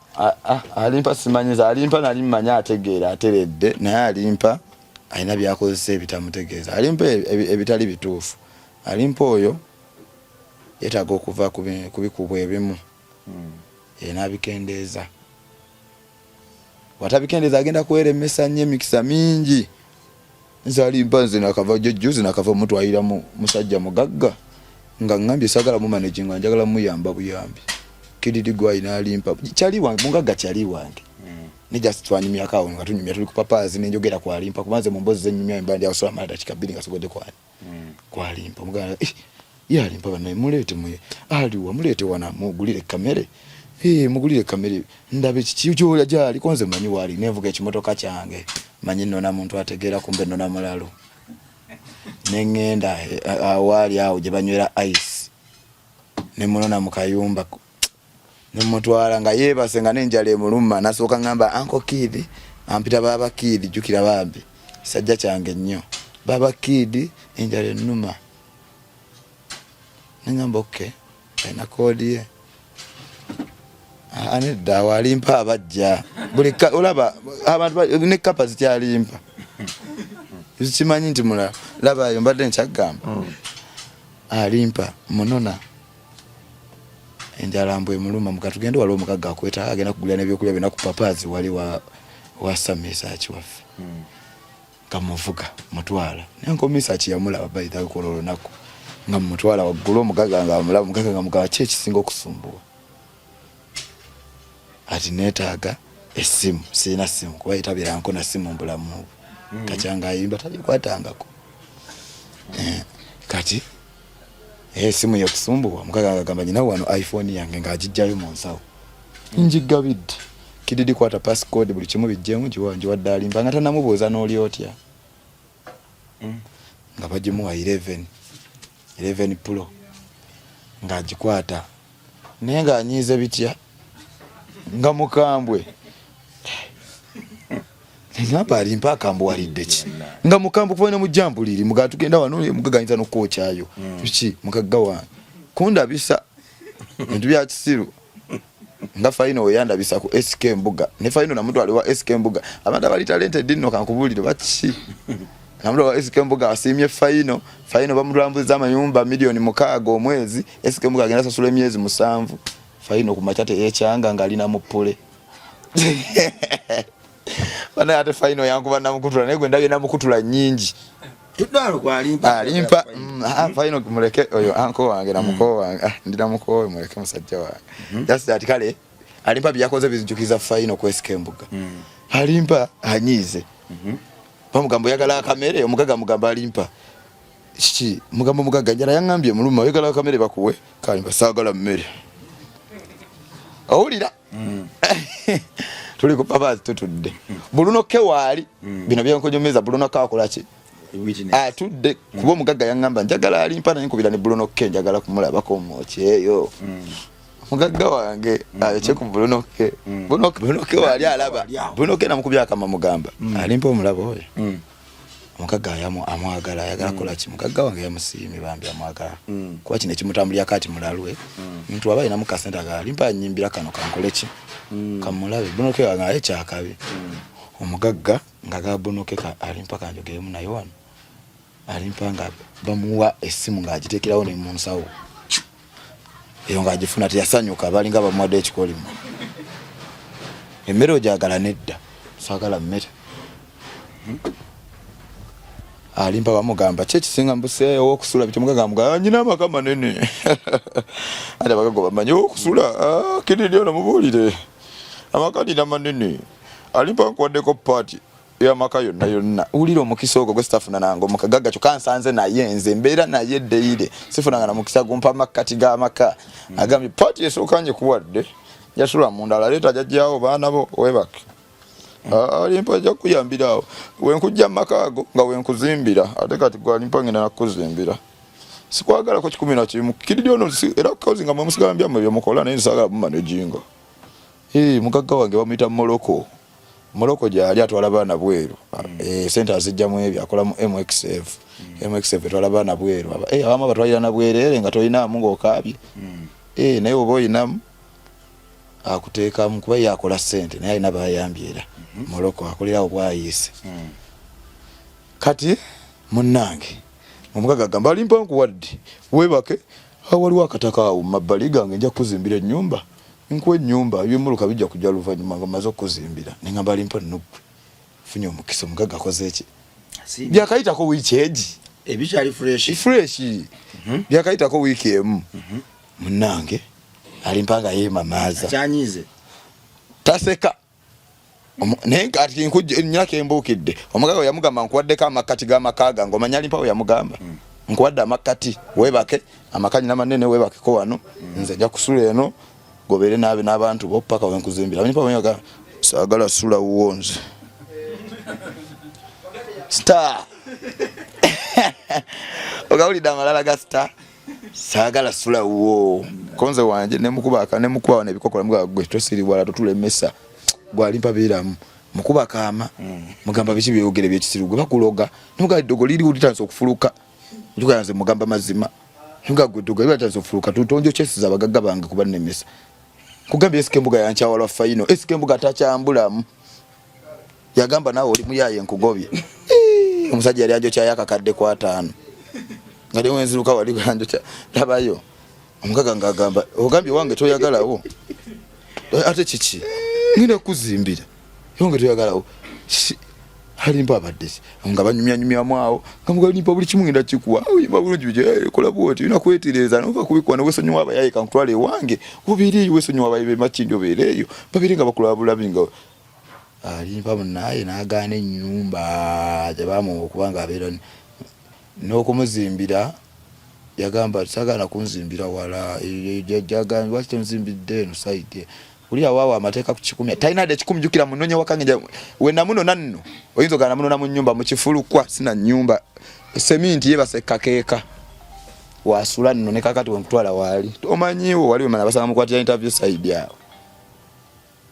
alimpa simanyiza alimpa nali mmanya ategeera ateredde naye alimpa aina byakozesa ebitamutegeeza alimpa ebitali bituufu alimpa oyo yetaaga okuva kubikubwa ebimu nabikendeeza watabikendeeza agenda kuweremesa nnyo emikisa mingi nze alimpa nze nakava jjuzi nakava mutwalira musajja mugagga nga ngambye sagala mu managing njagala muyamba buyambi kididi gwayina alimpa kyali wange mugagga kyali wange ni just twanyumya kawo nga tunyumya tuli ku papazi nenjogera kwa alimpa kubanze mu mbozi zenyumya embandi ya osoma mara dakika 2 ngasogode kwa alimpa mugala ya alimpa bana mulete muye aliwa mulete wana mugulire kamere mugulire kamere ndabe kikijo yali konze manyi wali nevuga ekimotoka kyange manyi nona muntu ategera kumbe nona mulalo nengenda awali awo je banywera ice nemunona mukayumba nemutwala nga yebasenga nenjale mulumma nasoka ngamba Uncle Kid ampita baba Kid jukira bambi sajja kyange nnyo baba Kid enjale numa ngamba okay ena kodi ye ane dawa alimpa abajja buli olaba abantu ne capacity alimpa ikimanyi nti mula laba yombadde nkyagamba alimpa munona enjala mbwe muluma mukatugende wali omugagga akweta agenda kugula nebyokulya bina ku papazi wali wa samisa akiwaffe kamuvuga mutwala nenkomisa akiyamula babayita kololo nako nga mutwala waggulu omugagga nga amulaba omugagga nga mugaba ki ekisinga okusumbua ati netaaga essimu sina simu kuba yitabiranko na simu mbulamu kachanga ayimba tabikwatangako kati simu yakusumbua mugagga agamba nyina wano iPhone yange nga ajijjayo mu nsawo njigabidde kididi kwata passcode buli kimu bijjemu kiwanje wadde alimpa nga tanamubuuza n'oli otya nga bagimuwa 11 Pro nga agikwata naye nga anyiize bitya nga mukambwe ngamba alimpa akambuwalidde ki nga mukambwe kuba ne mujambuliri mugatu genda wano mugaganyisa n'okwochayo biki mugagga wange kundabisa bintu bya kisiru nga faino oyanda bisa ku SK Mbuga ne faino na mtu aliwa SK Mbuga abanda bali talented nno kankubulire bachi na mtu wa SK Mbuga asimye faino bamurambuza amayumba milioni mukaaga omwezi SK Mbuga agenda sasula emyezi 7 faino ku machate yekyanga ngalina mupule bana ate faino yangu bana mukutula negwe ndaye namukutula nyingi tudalo kwa alimpa faino kumuleke oyo anko wange na muko wange ndina muko muleke musajja wange just that kale alimpa byakoze bizijukiza faino ku SK Mbuga alimpa anyize bamugambo yagala kamere omugaga mugamba alimpa chi mugaga njara yangambye muluma yagala kamere bakuwe kalimpa sagala mmere awulira tuli ku papa tutudde Bruno Kewali bino byankojomeza Bruno kakola ki tudde kuba omugaga yangamba njagala alimpa na nkubira ne Bruno Ke njagala kumulaba ko moche eyo mugaga wange ache ku Bruno Ke Bruno Ke wali alaba Bruno Ke namukubya kama mugamba alimpa omulaba oyo mugaga amwagala yagala kola ki mugaga wange yamusimi bambi amwagala kuba kine kimutambulya kati mulalwe mtu abaye namukasenda ga alimpa nyimbira kano kankole ki kamulabe Bruno Ke wange aye kyakabi omugaga ngaga Bruno Ke alimpa kanjoge mu nayo wano alimpa nga bamuwa esimu ngagitekerawo ne munsawo eyo ngagifuna tiyasanyuka balinga bamwadde ekikolimu emmere ojagala nedda sagala mmere alimpa bamugamba kyekisinga mbuseewo okusula bityo mugaga mugaga nyina amakama nene ate bagago bamanyi okusula kididi ono mubulire amakadina manene alimpa nkwaddeko party ya maka yonna uliro omukisa ogwo gwe stafuna nango mukagaga kyo kansanze naye nze mbeera naye deire sifunanga na mukisa gumpa makati ga maka agambye party esokanye kuwadde yasula mundala leta jajjawo baana bo webake alimpa ja kuyambirawo wenkujja makago nga wenkuzimbira ate kati gwalimpa ngenda nakuzimbira sikwagala ko 11 kididi ono era cause nga mwemusigambya mu byomukola naye nsagala bumanejinga mugaga wange bamuyita Moloko jali atwala bana bweru center azijjamu ebyo akola mu MXF atwala bana bweru abama batwalira na bwerere nga toyina mungo okabye naye oboyina akuteeka mu kuba yakola sente naye alina bayambyera Moloko akolera obwayise kati munnange omugaga gamba alimpa nkuwadde webake awaliwo akataka awo mabbali gange nja kuzimbira ennyumba nkwe nyumba yemuluka bijja kujja luvanyuma ngamazo kuzimbira ningamba alimpa nugwe funye omukisa omugaga akoze eki byakayita ko wiki eji ebikyali fresh byakayita ko wiki emu munange alimpanga yema maza kyanyize taseka nenga ati nkujja nyaka embukidde omugaga yamugamba nkwaddeka amakati ga makaga ngomanya alimpa yamugamba nkwadda amakati webake amakanyi namanene webake ko wano nze ja kusula eno gobere nabe nabantu bopaka wenkuzimbira abanyipa banyaga sagala sula uwonze star ogawuli damalala ga star sagala sula uwo konze wanje nemukubaka nemukwa ne bikokola mga gwe tosiri wala totule mesa gwalimpa biramu mukuba kama mugamba bichi byogere byekisiru gwe bakuloga nuga dogoliri ulitanso okufuluka njuganze mugamba mazima nuga gwe dogoliri ulitanso okufuluka tutonjo chesi za bagaga bange kuba nemesa kugambye SK Mbuga yancha wala faino SK Mbuga takyambulamu yagamba nawe oli muyaye nkugobye omusajja yali anjo kyayaka kadde kwa 5 ngale wenziruka wali kanjo kya tabayo omugaga ngagamba ogambye wange toyagalawo ate chichi ngine kuzimbira yonge toyagalawo halimpa abaddesi nga banyumya mwawo ngamugali nimpa buli kimu ngenda kikuwa oyimba bulungi bije kola bwoti ina kwetereza nova kubikwa na weso nywa abayaye kankutwale wange ubiri weso nywa abaye machinjo bereyo babiri nga bakula bulabinga alimpa munaye nagane nyumba jabamu okubanga abera n'okumuzimbira yagamba sagala kunzimbira wala jaganga wachite nzimbidde no side uli awawa amateka ku 10 taina de 10 jukira munonye wakange wenda muno nanno oyinzo gana muno na mu nyumba mu kifulu kwa sina nyumba seminti yebaseka keka wasula nno ne kakati wenkutwala wali omanyiwo wali wemana basanga mukwatira interview side yao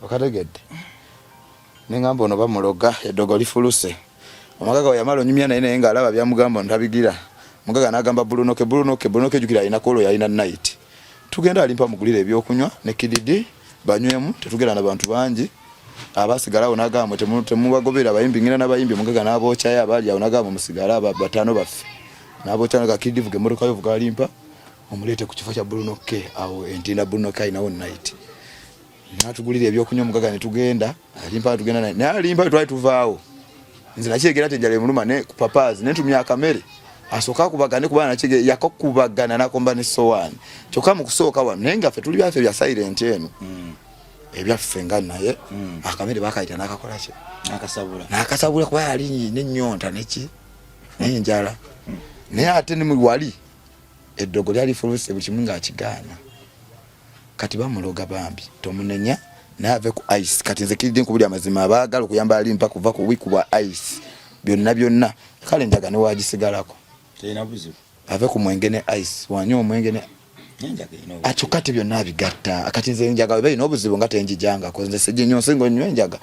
okategedde nengamba ono bamuloga edogo lifuluse omagaga yamalo nyumya naye nga alaba byamugamba ntabigira mugaga nagamba Bruno Ke jukira ina kolo ya ina night tugenda alimpa mugulire ebyokunywa ne kididi banywemu tetugera n'abantu bangi abasigalawo nagamba temubagobera abayimbi ngina n'abayimbi mugaga n'abookyaya abali awo nagamba musigala batano baffe n'abookyaya Kid Vuga emmotoka yo Vuga alimpa omulete ku kifo kya Bruno K awo entinda Bruno K nawo night natugulira ebyokunywa mugaga ne tugenda alimpa tugenda naye alimpa twali tuvaawo nze nakyegera tejjale muluma ne ku papazi ne tumya kamere asoka kubagane kubana nakige yakokubagana nakomba ne sowani kyokka mu kusooka wano naye nga ffe tuli byaffe bya silent eno ebyaffe nga naye akamere bakayita nakakola ki nakasabula kuba yali n'ennyonta neki n'enjala naye ate ne mu wali eddogo lyali fuluse buli kimu ng'akigaana kati bamuloga bambi tomunenya naave ku ice kati nze Kid nkubuli amazima abaagala okuyamba alimpa kuva ku wiku wa ice byonna kale njaga ne wagisigalako tena buzibu ave ku mwenge ne ice wanyo omwenge ne njaga ino achokati byonna bigatta akati nze njaga bebe n'obuzibu nga tenjijanga ko nze sijinyo singo nywe njaga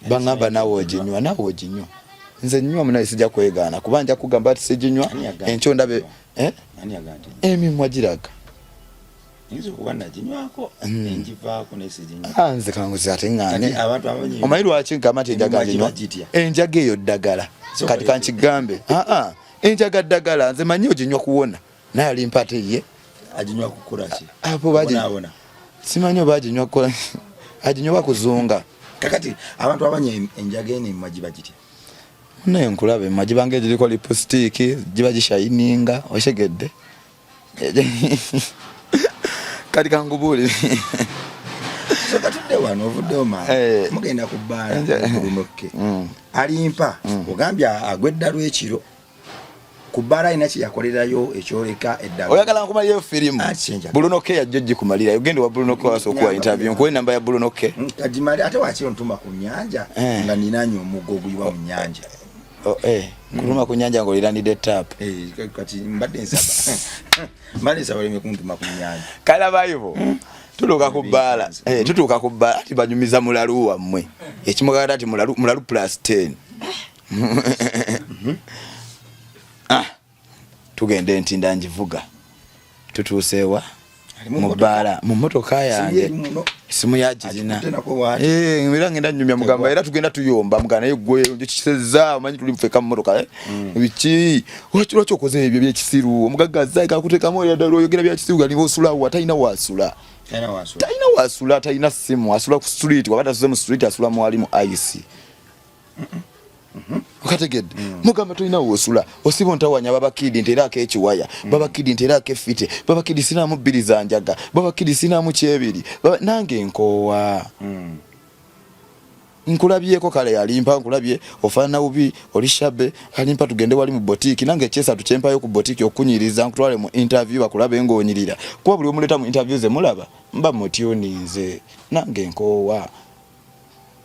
bangamba nawo ojinywa nze nywa muna sijja kwegaana kubanja kugamba ati sijinywa encho ndabe nani agandi mwagiraga nizo kubana jinywako enjivaako nesijinywa nze kanguzi ate ngane abantu abanyi omairu akinka amati njaga jinywa enjaga eyo ddagala kati kankigambe enjaga ddagala nze manyi ojinywa kuwona naye alimpate ye ajinywa kukuraki apo bajinywa simanyi bajinywa kukola ajinywa bakuzunga kakati abantu abanyi enjaga ene majiba giti naye nkulabe majiba nge diriko lipstick jiba gishininga oshegedde kati kangubuli so katudde wano ovuddewo maama mugenda kubbaala Brunoke alimpa ogambya agwedda lw'ekiro kubbaala ina kiyakolerayo ekyoleka eddaga oyagala nkumalirayo firimu Brunoke yajjojji kumalira ogende wa Brunoke wasookuwa interview nkuwe namba ya Brunoke kajimali ate wakiro ntuma ku nnyanja nga ninanyo omuggo oguyibwa mu nnyanja kuluma ku nnyanja ng'oliranidde tap kati mbadde nsaba oleme kuntuma ku nnyanja kalabayibo tutuuka ku bbaala ati banyumiza mulalu wammwe ekimugagata ati mulalu plus 10 tugenda entinda njivuga tutuuseewa mu bbaala mu mmotoka yange simu yagirina era ngenda nnyumya mugamba era tugenda tuyomba mugana naye gwe kisezza omanyi tuli mufeka mu mmotoka biki lwaki okoze ebyo byekisiru omugagga kakuteekamu ddala oyogera byakisiru gali osulawo talina wasula talina simu asula ku street wabata asuze mu street asula mwali mu ice okategedde mugamba tolina wosula osibo ntawanya Baba Kid nterako ekiwaya Baba Kid nterako efite Baba Kid sinamu bbiri za njaga Baba Kid sinamu kyebiri nange nkoowa nkulabyeko kale yalimpa nkulabye ofaana bubi olishabe alimpa tugende wali mu boutique nange kyesa tuchempayo ku boutique okunyiriza nkutwale mu interview bakulabe ng'onyirira kuba buli omuleta mu interview ze mulaba mba motionize nange nkoowa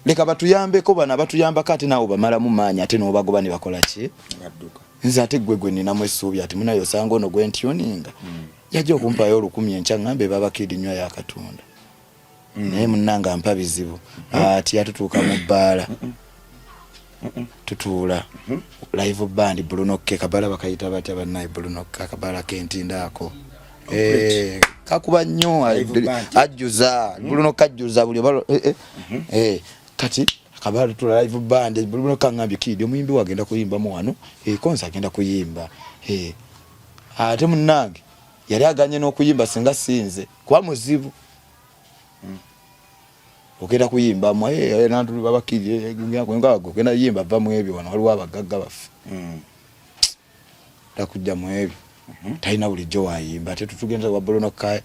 leka batuyambeko bana batuyamba kati nawo bamala mu maanyi ate n'obagoba ne bakola ki badduka nze ate gwe ninamu essuubi ati munayo sanga ono gwentyoninga yajja okumpayo 10 enkya ngambe Baba Kid nywa ya Katonda naye munnanga mpa bizibu ati yatutuuka mu bbaala tutuula live band Brunoke kabala bakayita batya bannaye Brunoke kabala kentinda ako kakuba nnyo ajjuza Brunoke ajjuza buli balo kati kabala tula live band Brunoke ngambye Kid omuyimbi wagenda kuyimba mu wano konsa agenda kuyimba ate munnange yali aganye n'okuyimba singa sinze kwa muzibu okenda kuyimba mwa nantu Baba Kid ngago kenda yimba va mu ebyo wano waliwo abagagga baffe takujja mu ebyo talina bulijjo wayimba ate tutugenda wa Brunoke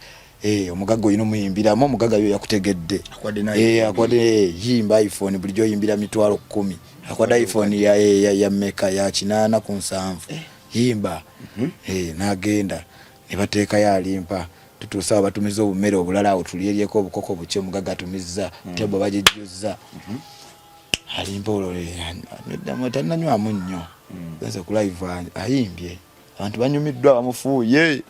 omugagga oyina omuyimbiramu omugagga yo yakutegedde akwade yimba iPhone bulijjo yimbira 10,000 akwade iPhone ya meka ya 8 ku 7 yimba nagenda ne bateeka yalimpa tutuusa batumiza obumere obulala awo tulyeryeko obukoko buke omugagga atumizza tebo bagijjuzza alimpa olole tananywamu nnyo nze ku live ayimbye abantu banyumiddwa bamufuuye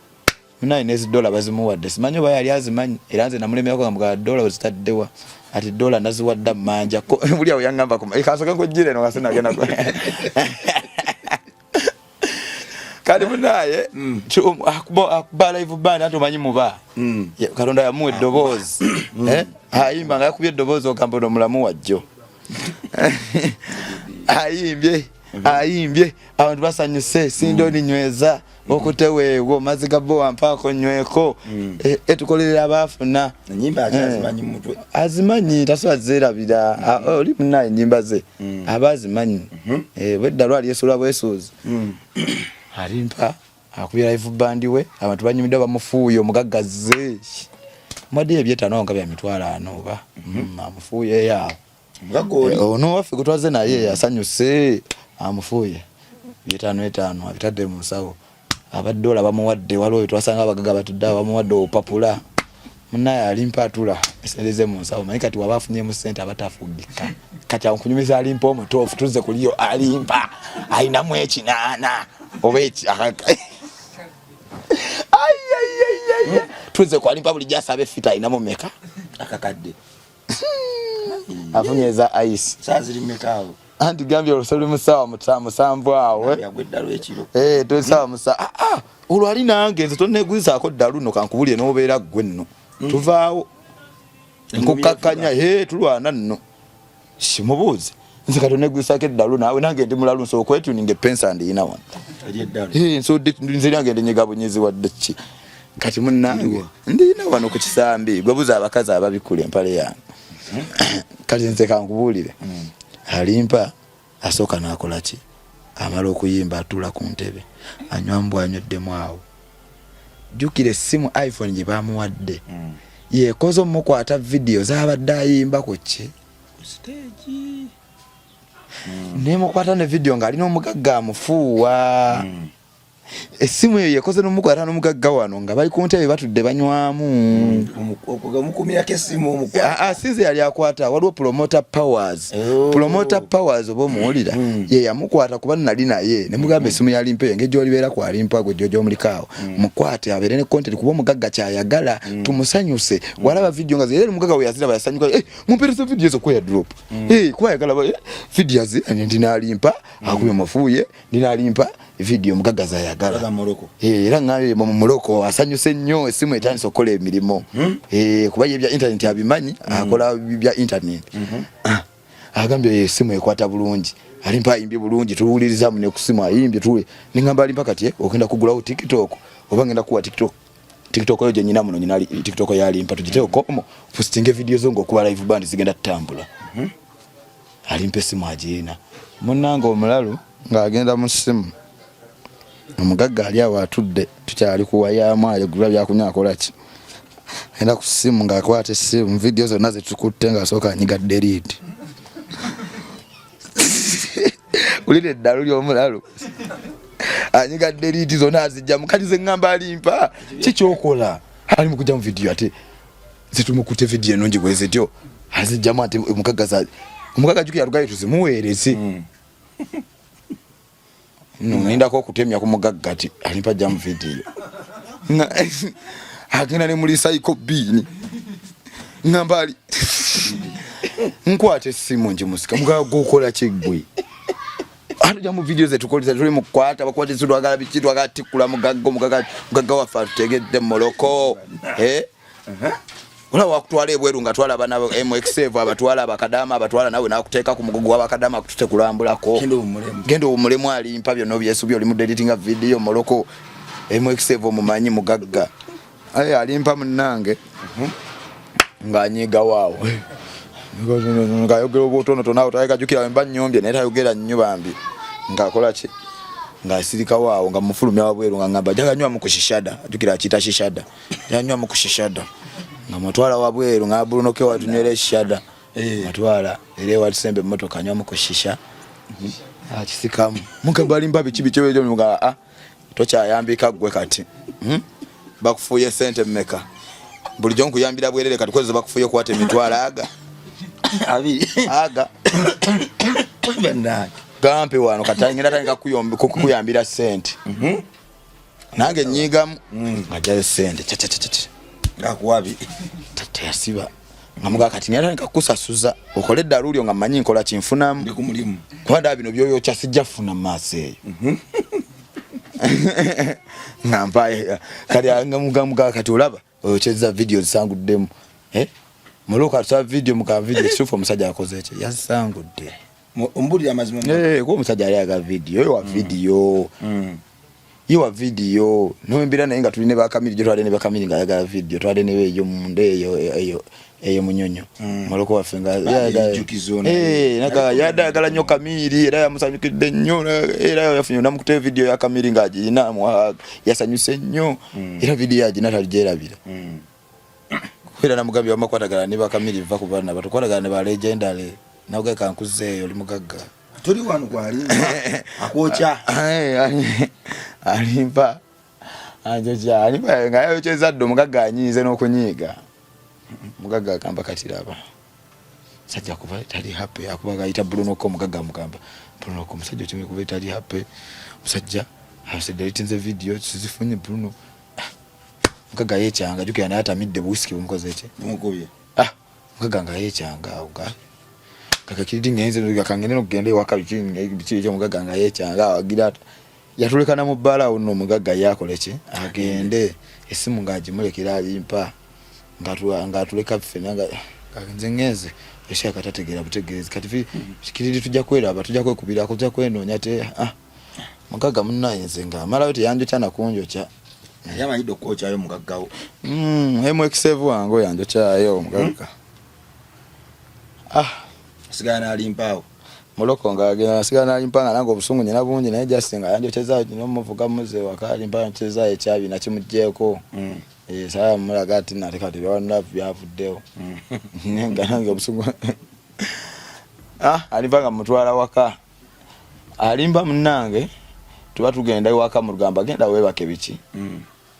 munayi $10 bazimuwadde simanyi oba yali azimanyi era nze namulemerako nga mugala dola wezitaddewa ati dola naziwadda mmanja buli awo yaŋŋambako kasoke nkujjire eno kasi nagenda kale kali munaye akuba live band atomanyi muba Katonda yamuwa eddobozi ayimba nga yakubye eddobozi okamba no mulamu wajjo ayimbye abantu basanyuse sindoni nyweza okuteweewo maziga bo wampako nyweko etukolerera abafuna nyimba azimanyi mutwe azimanyi taswazerabira oli munaye nyimba ze abazimanyi wedda lwali yesulwa bwesuuzi alimpa akubira live band we abantu banyumidde bamufuuyo omugaggaze mwadi ebyetano nga bya mitwalo anoba amufuuye yawo mugagoli ono wafe kutwaze naye asanyuse amufuuye byetano abitadde mu nsawo abaddola bamuwadde waliwo twasanga abagaga batudde bamuwadde opapula munaye alimpa atula esereze mu nsawo manyi kati wabafunye mu sente abatafugika kati akunyumiza alimpa omutofu tuze kuliyo alimpa aina mu ekinana obechi tuze kwa alimpa buli jasabe fita ina mu meka akakadde afunyeza ice saziri mekaawo anti gambye olusolo musawa musanvu awe yagweddalo ekiro tosawa musa olwali nange nze tonnegulisaako ddalu nno kankubulye n'obeera ggwe nno tuvaawo nkukkakkanya tulwana nno simubuuze nze katonnegulisaako eddalu naawe nange ndi mulalu nsobola okwetuninga epensa ndiina wano nze nange ndinyiga bunyizi wadde ki kati munnange ndiina wano ku kisambi gwe buza abakazi ababikula empale yange kati nze kankubuulire alimpa asooka n'akola ki amala okuyimba atula ku ntebe anywa mbwa anyweddemu awo jjukira essimu iPhone gye bamuwadde yeekoze omukwata vidiyo z'abadde ayimba ku ki stage nemukwata ne vidiyo ng'alina omugagga amufuuwa essimu eyo yekoze n'omukwata n'omugagga wano nga bali ku ntebe batudde banywamu mukumirako essimu omukwata sinze yali akwata waliwo promoter powers oba omuwulira ye yamukwata kuba nali naye ne mugamba essimu yalimpa eyo ng'ejjo olibeera ku alimpa gwe jjojo omulikaawo mukwate abeere ne content kuba omugagga kyayagala tumusanyuse walaba vidiyo nga era omugagga we yaziraba yasanyuka mumpeereza vidiyo ezo kweya drop kuba ayagala vidiyo ze ndinaalimpa akubye omufuuye ndinaalimpa video mugagga zayagala era ngaye mu Morocco asanyuse nnyo essimu etandise okukola emirimu kuba ebya internet abimanyi akola bya internet agambye essimu ekwata bulungi alimpa ayimbi bulungi tuwuliriza mu ne kusimu ayimbi tuwe ningamba alimpa kati okenda kugulawo TikTok oba ngenda kuwa TikTok yo nyina muno nyina TikTok yalimpa tujite okomo postinge video zongo kuba live band zigenda tutambula alimpa essimu ajina munnanga omulalu ng'agenda mu ssimu omugagga ali awo atudde tukyali kuwayamu ayegula byakunyakola ki enda ku ssimu ng'akwata essimu vidiyo zonna zetukutte ng'asooka anyiga delete ulire eddalu ly'omulalu anyiga delete zonna azijjamu kati ze ŋŋamba alimpa kikyokola ali mu kujja mu vidiyo ate zetumukute vidiyo ennungi bwe zityo azijjamu ate omugagga jjukira lugayo tuzimuweereze nindako okutemya ku mugagga ati alimpa jam video agenda ne muli psycho bini ngambali nkwate essimu nje musika mugagga gukola kiggwe atu jamu video zetu kolisa tuli mukwata bakwate zidu agala bikitu agati kula mugagga wafa tutegedde Morocco Ola wakutwala ebweru nga twala bana MX7 abatwala abakadama abatwala nawe nakuteeka ku mugogo w'abakadama akutute kulambulako gendo omulemu alimpa byo no byesu byo limu editing video Morocco MX7 omumanyi mugagga alimpa munnange nganyiga waawo nga yogera obutono tonawo tayeka jukira wemba nyombye naye tayogera nnyo bambi ngakola ki ngasirika waawo nga mufulumya wabweru nga ngamba jaga nywa mukushishada jukira akita shishada yanywa mukushishada nga mutwala wabweru nga bulunoke watunywera shishada matwala ere watusembe mmotoka nywa mukushisha akisikamu mukabali mbabi kibichebejo nga tokyayambika gwe kati bakufuye sente mmeka buli jonku yambira bwerere kati kwezo bakufuye kwate mitwala aga benda gampe wano katanyira tanga kuyambira sente nange nyigamu ngajayo sente cha ngakuwabi yasiba ngamuga kati nyata nkakusasuza okole dalulyo nga manyi nkola kinfunamu ndi ku mulimu kwanda bino byoyo kyasijja funa maseyo ngamba kali ngamuga kati olaba ocheza video zisangudde Muluka tsa video muka video sifu omusajja akoze eche yasangudde ombulira amazima ko omusajja ali aga video yo wa video yo wa video no mbira naye nga tuline bakamiri jo twale ne bakamiri nga aga video twale ne eyo munde eyo munyonyo Muluka wafenga yaga naka yada nyo kamiri era yamusanyukidde nnyo era yafunyo namukute video ya kamiri ngaji ina yasanyuse nnyo era video yaji natalijera kwera na mugabi wamakwatagala ne bakamiri va kubana batukwatagala ne ba legendary nawe kankuzeyo oli mugagga tuli wanu kwali akocha alimpa ajoja alimpa ngayo cheza ddo mugagga anyize n'okunyiga mugagga akamba katiraba sajja kuba tali happy akubaga ita Bruno ko mugagga mugamba Bruno ko musajja chime kuba tali happy musajja asedelete video sizifunye Bruno mugagga yechanga jukira na hata midde whisky umukoze eche mukubye mugagga yechanga uga kaka kidi ngenze ngakangene no kugende wakabikinga bichi cyo mugagga yechanga agira yatulekana mu bala uno mugagga yakoleche agende esimu ngaji mulekira alimpa ngatuleka fenanga kagenze ngeze eshaka tategera butegereza kati fikiriri tujja kwera batujja kwekubira kujja kwenonya te mugagga munnayenze nga mala yote yanjo cyana kunjo cha yama ido kocha yo mugaggawo MX7 wango yanjo chayo mugagga sigana alimpawo muloko ngagena sigana alimpanga nango busungu nyina bungi naye just nga yanjo cheza no muvuga muze wakali mpanga cheza echabi na kimujjeko saa mulagati na tekati bwana byavuddewo nenga nango busungu alipanga mutwala waka alimba munange tuba tugenda waka mu Rugamba genda webake bichi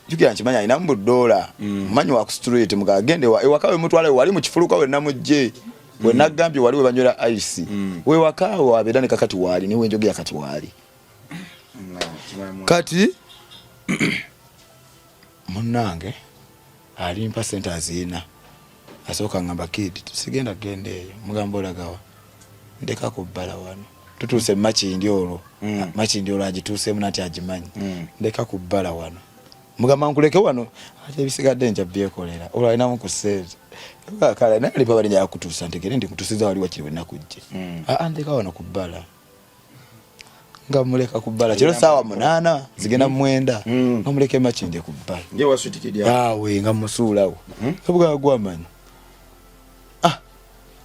jukira nchimanya ina mbudola manyi wa street mugagende wakawe mutwala wali mu kifuluka we namujje we nagambye wali we banyola ice we wakawe abedani kakati wali ni wenjoge yakati wali kati munange alimpa center zina asoka ngamba kid sigenda gendeyo mugambo lagawa ndeka ko bala wano tutuse machi ndiolo machi ndiolo ajituse munati ajimanyi ndeka ku bala wano mugamba nkuleke wano ate bisigadde nja byekolera ola ina mukuseze kala nali pabali ya kutusa ntegere ndi kutusiza wali wakiriwe nakujje ndeka wano ku bala ngamuleka ku bala kiro sawa 8 zigena mwenda ngamuleke machi ndi ku bala nge wasutikidi we ngamusulawo kabuga agwamanyi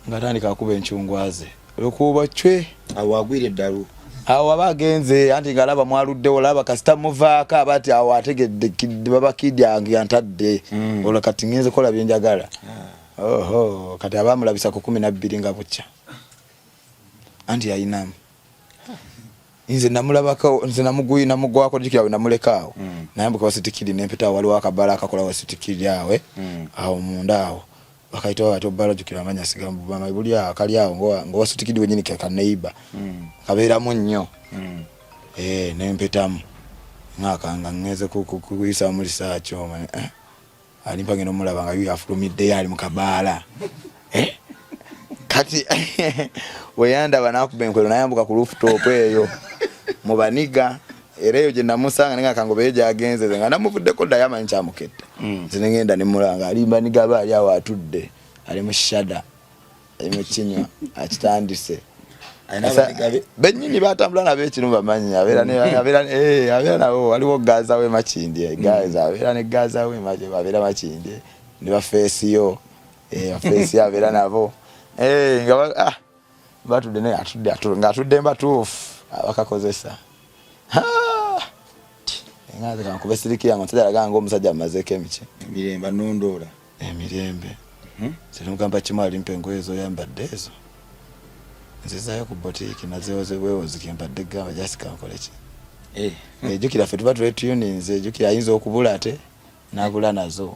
ngatandika kuba enchungwaze okuba chwe awagwire dalu abagenze anti ngalaba mwaludde olaba kasita muvaaka abati awategedde kidde baba kidi angi antadde ola kati ngenze kola byenjagala kati abamulabisa ku 12 nga bucha anti ayinamu inze namulabako nze namugui namugwako dikira namulekaawo nayambuka wasitikidi nempeta wali wakabala akakola wasitikidi awe awo mundaawo bakaito wato bala jukira amanya sigambu bama ibuli akali awo ngo wasitikidi wenyini kaka neighbor kabera munnyo nempetamu ngakanga ngeze kuyisa muri sacho alimpa ngeno mulaba nga yu afulumidde yali mukabala kati weyanda banakubenkwero nayambuka ku rooftop eyo mubaniga ereyo je namusanga ninga kango beja agenze nga namuvuddeko dayama nchamuketta zinengenda ni mulanga alimba nigaba ali awo atudde ali mushada ali mukinywa akitandise benyini batambula na bekino bamanyi abera nawo waliwo gaza we machindi gaza abera ne gaza we maje babera machindi ni ba face yo face abera nabo nga batudde ne atudde mbatufu bakakozesa ngaze kankuba siriki yango tadala ngo omusajja amazeke miche mirembe nondola mirembe sinugamba kimali mpengo ezo yambadde ezo nzizayo ku boutique nazeoze wewo zikimbadde gamba Jessica nkoleche jukira fe tuba tune nze jukira ayinza okubula ate nagula nazo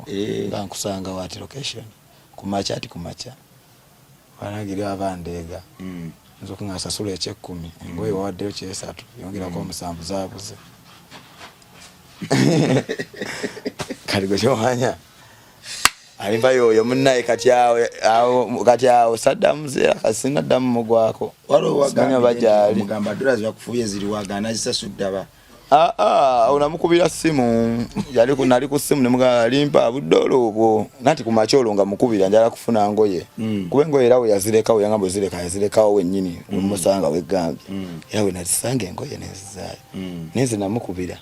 bankusanga wati location kumacha ati kumacha wanagira abandega nzoku ngasasula eche 10 ngoye wadde eche 3 yongera ko musambu zabuze kaligo chohanya alimba yoyo munnaye kati awo Saddam ze akasina damu mugwako walo waganya bajali mugamba dollars yakufuye ziri wagana zisasuddaba unamukubira simu yali kunali ku simu nemuga limpa budolo obwo nati ku macholo nga mukubira njala kufuna ngoye kube ngoye erawo yazirekawo yangambo yazirekawo wennyini umusanga wegambye yawe nalisange ngoye nezizaye neze namukubira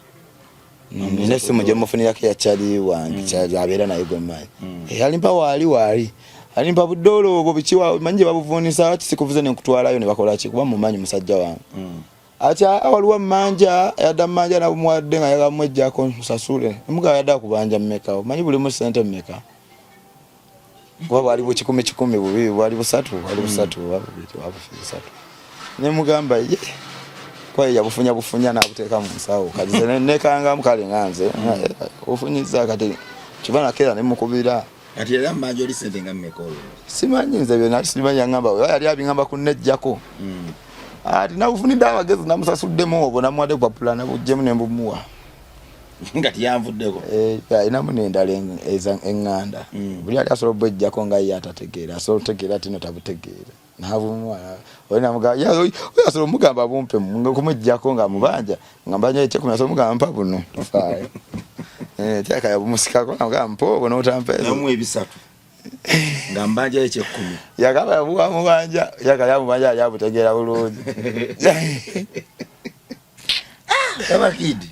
nine simu je mufunira ke yachali wangi chaje abera naye gomai yalimpa wali alimpa budolo obwo bichiwa manje babuvunisa ati sikuvuze ne kutwalayo ne bakola ki kuba mumanyi musajja wangu acha awaliwa manja yada manja na mwadde nga yaga mweja ko sasule muga yada kubanja mmeka manyi buli mu center mmeka kwa bali bu 10 bubi bali busatu ne mugamba ye kwa yabufunya na buteka mu nsawo kalize nekanga mukale nganze ofunyiza kati kibana kera ne mukubira ati era manja oli sente nga mmekolo simanyi nze byo nali simanyi ngamba yali abingamba kunejjako ati na ufunida abagezi namusasuddemu obwo namwade kwa plana bujjemu nembumuwa ngati yanvuddeko ina munendala enganda buli ali asobola bwejjako nga ye atategeera asobola otegeera ati notabutegeera nabumuwa olina muga asobola mugamba bumpe kumwejjako nga mubanja ngambanya ekyekumi asobola mugamba mpa buno tofaayo tyaka yabumusikako nga mpo obwo notampeza namu ebisatu ngambanja eche 10 yakaba yabuwa mubanja yakaya mubanja yabutegera bulungi abakidi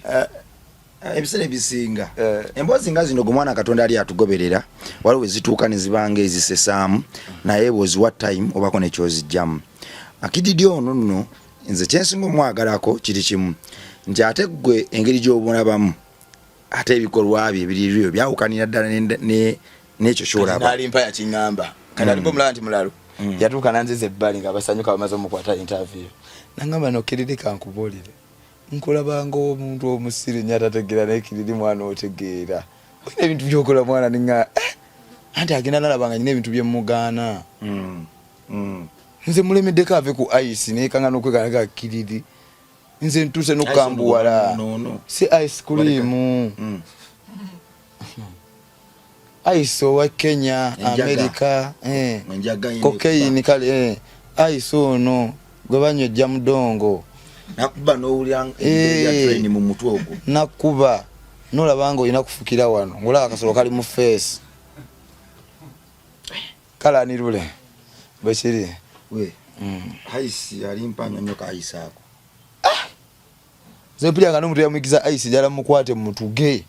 ebisere bisinga embozi ngazi ndo gomwana katonda ali atugoberera waliwe zituuka ne zibanga ezisesamu naye was what time obako ne chozi jam akidi dio nno nze kyensingo mwagalako kiri kimu nti ate gwe engeri gy'obonabamu ate ebikolwa bye ebiririo byawukanira ddala necho shora ba nalimpa ya kingamba kana alimbo mulanti mulalo yatuka nanzize ebbali nga basanyuka bamaze mukwata interview nangamba nokiririka nkubolire nkolabanga omuntu omusiri nyata tegera nekiriri mwana otegeera olina ebintu byokola mwana ninga anti agenda nalabanga nyine ebintu byemugana nze mulemedde ave ku ice nekanga nokwekanaga kiriri nze ntuse nokambuwala si ice cream aiso wa Kenya America cocaine kale aiso no gobanye jamudongo nakuba no ulyang ya train mu mutwe ogwo nakuba no labango inakufukira wano ngola akasolo kali mu face kala ni rule bashiri we haisi alimpanya nyoka aisako zepulya ngano mutu yamugiza ice jala mukwate mutuge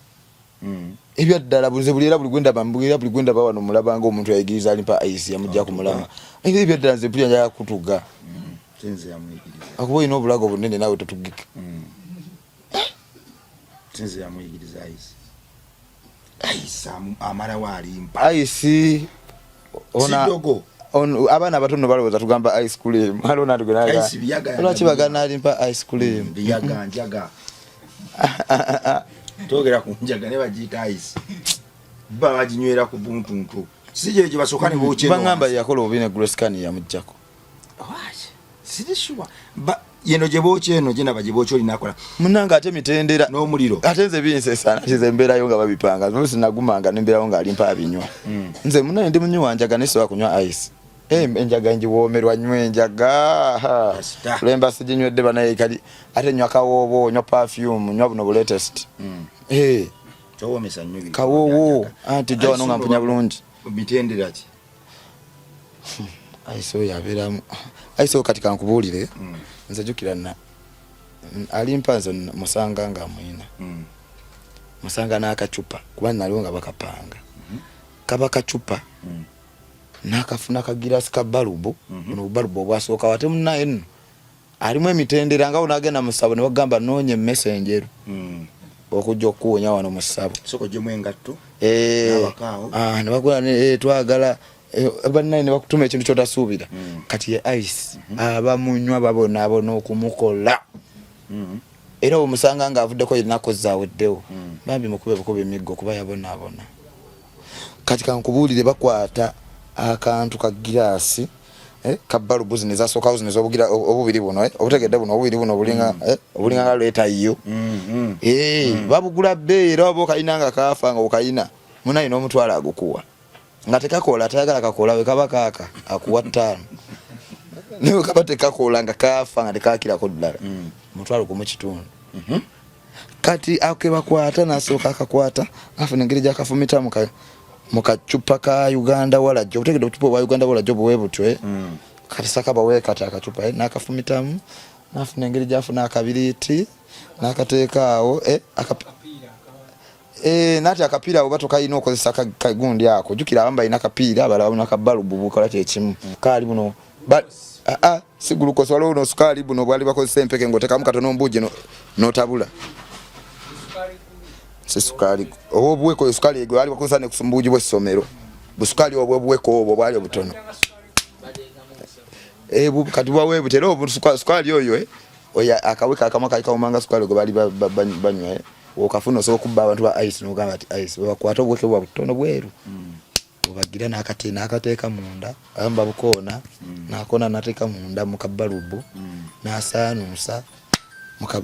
ebya ddala bulize bulira buli gwenda bambulira buli gwenda bawano mulabanga omuntu yayigiriza alimpa ice yamujja kumulama ebya ddala zepulya njala kutuga tenze yamuyigiriza akubo ino bulago bunene nawe tutugika tenze yamuyigiriza ice amara walimpa ice ona abana batono baloza tugamba ice cream alona tuganaga ice biyaga olwa kibagana alimpa ice cream biyaga njaga togera kunjaga ne bagita ice baba jinywera ku buntuntu sije je basokani boche bangamba yakola obine gloscan ya mujjako waje sidishuwa ba yeno je boche no je nabaje boche olinakola munanga ate mitendera no muliro atenze binse sana kize mbera yo nga babipanga nusi nagumanga nimbera yo nga alimpa abinywa nze munane ndi munywa wanjaga neso akunywa ice enjaga nji womerwa nywenjaga lemba sijinywedde banaye kali ate nywa kawobo nywa perfume nywa buno latest chowo mesanyo kawowo anti jo no ngampunya bulungi mitendera ki aiso yaberamu aiso katika nkubulire nze jukirana alimpanzo musanga nga mwina musanga na akachupa kuba nalionga bakapanga kaba kachupa nakafuna kagirasi ka balubu no balubu bwasoka wate munaye nno alimu emitendera nga unagenda musabo ne bagamba nonye messenger okujja okuwonya wano musabo soko je mwengatto ne bakola twagala abanaye ne bakutuma ekintu kyotasuubira kati ye ice abamunywa babona abona okumukola era omusanga nga avuddeko yenako zaweddewo bambi mukube bukobe emiggo kuba yabona abona kati kankubulire bakwata akantu ka girasi kabalubu zine zasokawo zine zobugira obubiri buno obutegedde buno obubiri buno obulinga nga leta iyo babugula beera obo kayinanga kafa nga okayina munayi n'omutwala agukuwa nga tekakola tayagala kakola we kaba kaka akuwa 5 niwe kaba tekakola nga kafa nga tekakira ko ddala mutwalo ku mu kitundu kati akebakwata nasoka akakwata afu nengeri jakafumita mukacupa ka Uganda wala jo utegede utupo wa Uganda wala jobo webutwe kati sakaba wekata akacupa nakafumitamu nafu nengeri jafu nakabiriti nakateeka awo nati akapira obato kayino okozesa kagundi ako jukira abamba ina kapira abala nakabalubu bukola tekimu kali buno siguluko swalo no sukali buno bwali bakozesa empeke ngoteka mukatono mbuje no tabula sukali obweko sukali ego ali bakozesa ne kusumbuji bwe somero busukali obweko obwo bwali obutono kati bwawe butero obusukali oyo oya akaweka kama kaikaumanga sukali go bali banywa okafuna so kubba abantu ba ice no gamba ati ice bakwata obweke bwa butono bweru obagira nakateeka munda amba bukona nakona nateeka munda mukabalubu nasanusa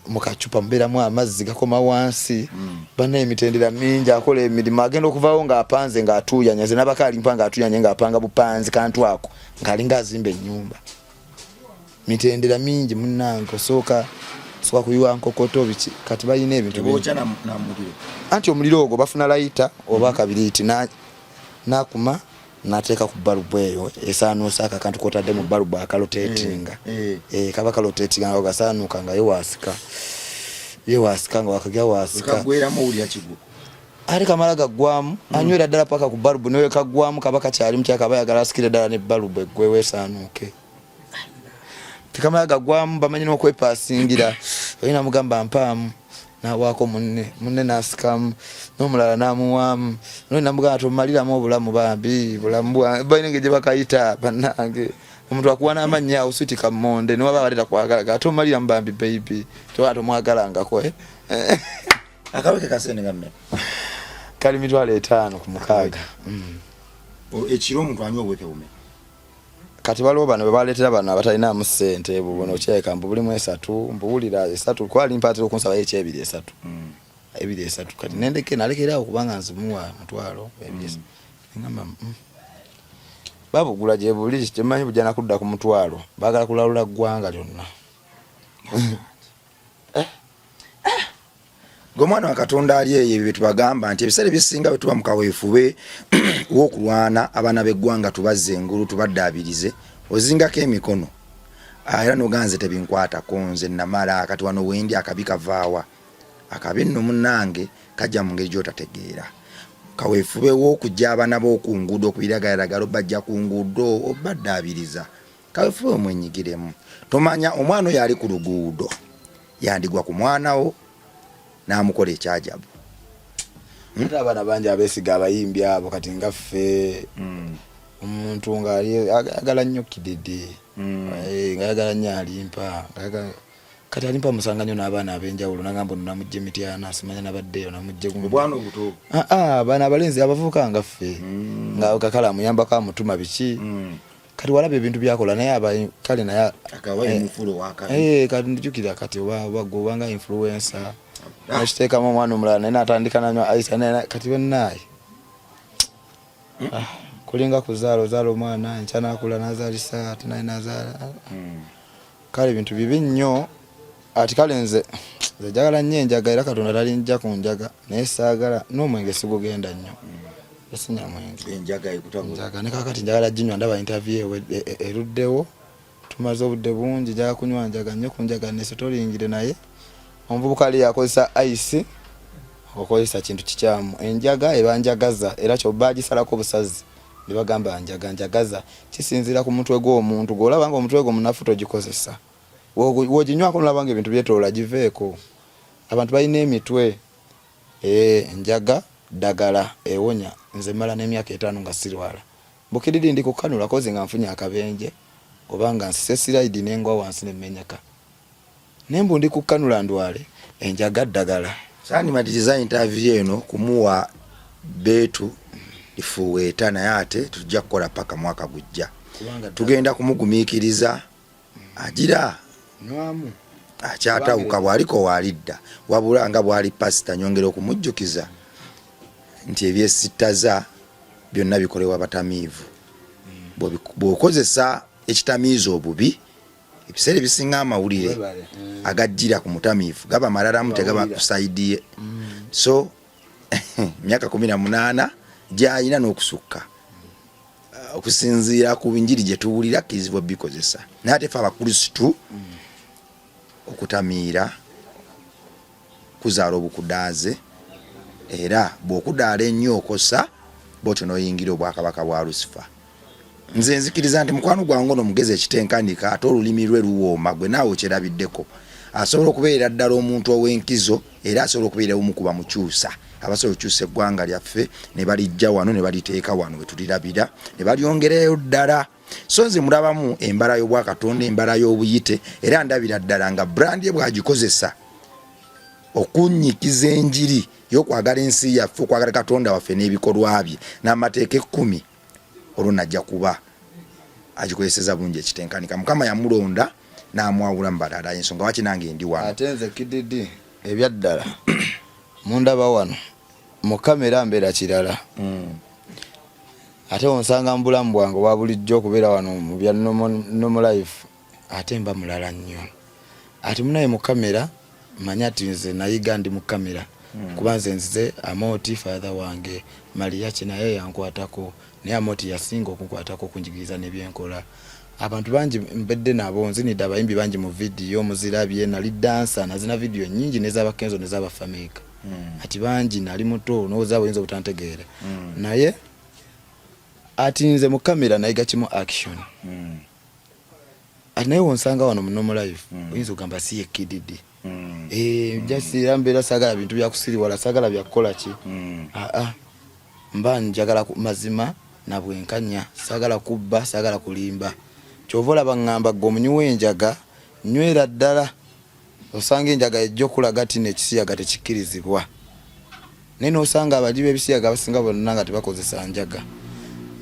mukachupa mbera mu amazzi gakoma wansi bana emitendera mingi akola emirimu agenda okuvaawo nga apanze nga atuya nyaze nabakali mpanga atuya nyenga apanga bupanzi kantu ako ngalinga azimbe ennyumba mitendera mingi munnange soka kuyuwa nkokoto bichi kati bayine ebintu bocha na muliro anti omuliro ogwo bafuna laita oba kabiriti nakuma nateeka ku balubu eyo esaanuusa akantu kotadde mu balubu akalotetinga kaba kalotetinga nga gasaanuuka nga yewasika nga wakagya wasika kagweramu uli akigu ali kamala gaggwamu anywera ddala paka ku balubu newe kaggwamu kaba kakyali mutya kaba yagala asikire ddala ne balubu eggwewe esaanuuke tikamala gaggwamu bamanyi n'okwepasingira olina mugamba mpaamu nawako munne nasikamu n'omulala namuwamu nolina mugamba tomaliramu obulamu bambi bulamu bayinenge gye bakayita bannange omuntu akuwa n'amannya awo sutika mmonde niwaba baleta kwagala tomaliramu bambi baby tomwagalangako akaweke kasene gamme kali mitwalo 5 ku 6 ekiro omuntu anywa obweke bume kati baliwo bano bebaletera bano abatalina mu ssente bubono kyeka mbuli mu 3 mbulira 3 kwali mpatira okunsaba ekyebiri 3 ebiri 3 kati nendeke nalekera okubanga nzimuwa mutwalo ebiri ngamba babugula je buli kimanyi bujana kudda ku mutwalo bagala kulalula gwanga lyonna Gomwana wa Katonda ali eyo bitu bagamba nti ebisere bisinga betuba mukaweefube wokulwana abana beggwanga tubazze engulu tubaddaabirize ozingako emikono era noganze tebinkwata konze namala kati wano wendi akabika vaawa akabi nno munnange kajja mu ngeri gy'otategeera kaweefube w'okujja abana b'okunguudo okubiragalalagalo bajja ku nguudo obaddaabiriza kaweefube omwenyigiremu tomanya omwana oyo ali ku luguudo yandigwa ku mwanawo namukola ekyajabu abana bangi abesiga abayimbi abo kati ngaffe omuntu ng'ayagala nnyo kidede ng'ayagala nnyo alimpa kati alimpa musanganyo n'abaana ab'enjawulo nagamba ono namugje Mityana simanya nabaddeyo namugje bwana obuto abaana abalenzi abavubuka ngaffe nga kakala amuyambako amutuma biki kati walaba ebintu byakola naye kale naye akawaye mufulo wakabi kati njukira kati obanga influencer ashiteka mwana omulala naye natandika nanywa aisa naye kati bennaye kulinga kuzaalo mwana nchana akula nazalisa ati naye nazala kale bintu bibi nnyo ati kale nze njagala nnyo enjaga era Katonda talinjja kunjaga naye saagala n'omwenge sigugenda nnyo esinya mwenge enjaga ekutabuza ne kakati njagala ginywa ndaba interview eruddewo tumaze obudde bungi njagala kunywa njaga nnyo kunjaga nesitoringire naye omuvubuka ali yakozesa ice okozesa kintu kikyamu enjaga ebanjagaza era kyobagisalako obusazi nebagamba njagaza kisinzira ku mutwe gw'omuntu gw'olaba nga omutwe gwo munafu togikozesa woginywako nolaba nga ebintu byetoola giveeko abantu balina emitwe enjaga ddagala ewonya nze mala n'emyaka 5 nga sirwala bukiriri ndi kukanula koze nga nfunye akabenje obanga nsise siraidi n'engwa wansi nemenyeka nembu ndi kukanula ndwale enjaga ddagala sani matiriza interview eno kumuwa betu ifuweta naye ate tujja kukola paka mwaka gujja tugenda kumugumiikiriza agira nwamu akyatawuka bwaliko walidda wabula nga bwali pasita nyongera okumujjukiza nti ebyesitaza byonna bikolebwa batamiivu bw'okozesa ekitamiizo obubi ebiseera ebisinga amawulire agajjira ku mutamiivu gaba malalamu tegaba kusaidie so myaka 18 gyayina n'okusukka okusinziira ku binjiri gye tuwulira kizibwa bikozesa naye ate fe abakristu okutamiira kuzaala obukudaaze era bw'okudaala ennyo okosa bw'otyo n'oyingira obwakabaka bwa Lucifer. Nze nzikiriza nti mukwano gwange ono mugezi ekitenkanika ate olulimi lwe luwooma gwe naawe okyerabiddeko asobola okubeera ddala omuntu ow'enkizo era asobola okubeera omu ku bamukyusa abasobola okukyusa eggwanga lyaffe ne balijja wano ne baliteeka wano we tulirabira ne balyongerayo ddala. So nze mulabamu embala y'obwakatonda embala y'obuyite era ndabira ddala nga brand ye bwagikozesa okunyikiza enjiri y'okwagala ensi yaffe okwagala katonda waffe n'ebikolwa bye n'amateeka 10 olwo najja kuba agikozeseza bulungi ekitenkanika. Mukama yamulonda n'amwawula mu balala ensonga waki nange ndi wano. Ate nze kididi ebyaddala mundaba wano mu kamera mbeera kirala ate onsanga mu bulamu bwange obwa bulijjo okubeera wano mu bya normal life ate mba mulala nnyo. Ati munaye mu kamera manya ati nze nayiga ndi mu kamera kuba nze Amoti father wange Maria naye yankwatako naye Amoti yasinga okunkwatako kunjigiriza n'ebyenkola. Abantu bangi mbedde nabo nzinidde abayimbi bangi mu video muzirabye nali dancer nazina video nyingi nez'abakenzo nez'abafamika ati bangi nali muto n'ozabo yinza obutantegeera naye ati nze mu kamera nayiga kimu action ati naye wonsanga wano mu normal life oyinza okugamba si ye kididi jasira mbeera sagala bintu bya kusiriwala sagala bya kukola ki mba njagala mazima na bwenkanya sagala kubba sagala kulimba kyovola bangamba gomunywe enjaga nywera ddala osanga enjaga ejjo kulaga ati nekisiyaga tekikirizibwa nene osanga abali b'ebisiyaga abasinga bonna nga tebakozesa njaga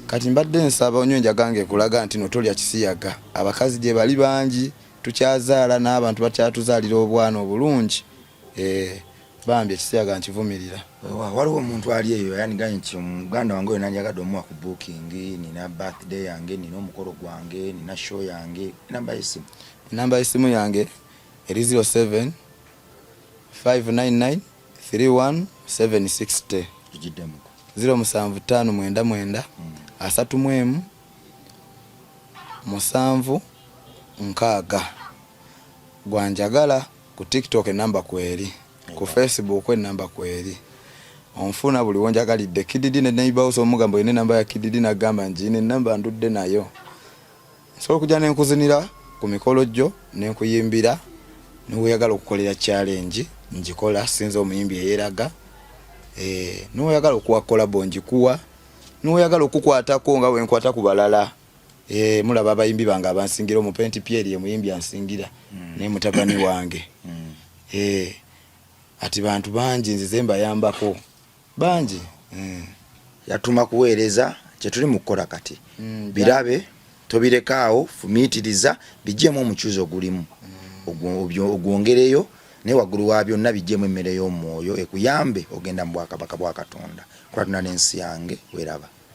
kati mbadde nsaba onywe enjaga nge kulaga nti notolya kisiyaga abakazi gye bali bangi tukyazaala n'abantu bakyatuzaalira obwana obulungi bambi ekisiyaga nkivumirira. Waliwo omuntu ali eyo yaniganye nti muganda wange oyo nanjagadde omuwa ku booking nina birthday yange nina omukolo gwange nina show yange namba y'essimu yange eri 07 599 31760 0759 31 7 nkaaga gwanjagala ku TikTok enamba kweri ku Facebook enamba kweri onfuna buli wonjagalidde kididi ne neighbor house omugambo ine namba ya kididi na gamba njine namba ndudde nayo so kujja nenkuzinira ku mikolo jjo nenkuyimbira n'oyagala okukolera challenge njikola sinzo omuyimbi eyeraga n'oyagala okuwakola bonjikuwa n'oyagala okukwatako nga bwe nkwata ku balala mulaba abayimbi bange abansingira omupenti Pierre ye muyimbi ansingira ne mutabani wange ati bantu bangi nzize mbayambako bangi yatuma kuweereza kye tuli mu kukola kati birabe tobirekaawo fumiitiriza bijjemu omukyuzo gulimu ogwongereyo ne waggulu wa byonna bijjemu emmere y'omwoyo ekuyambe ogenda mu bwakabaka bwa Katonda kuba tuna n'ensi yange weraba.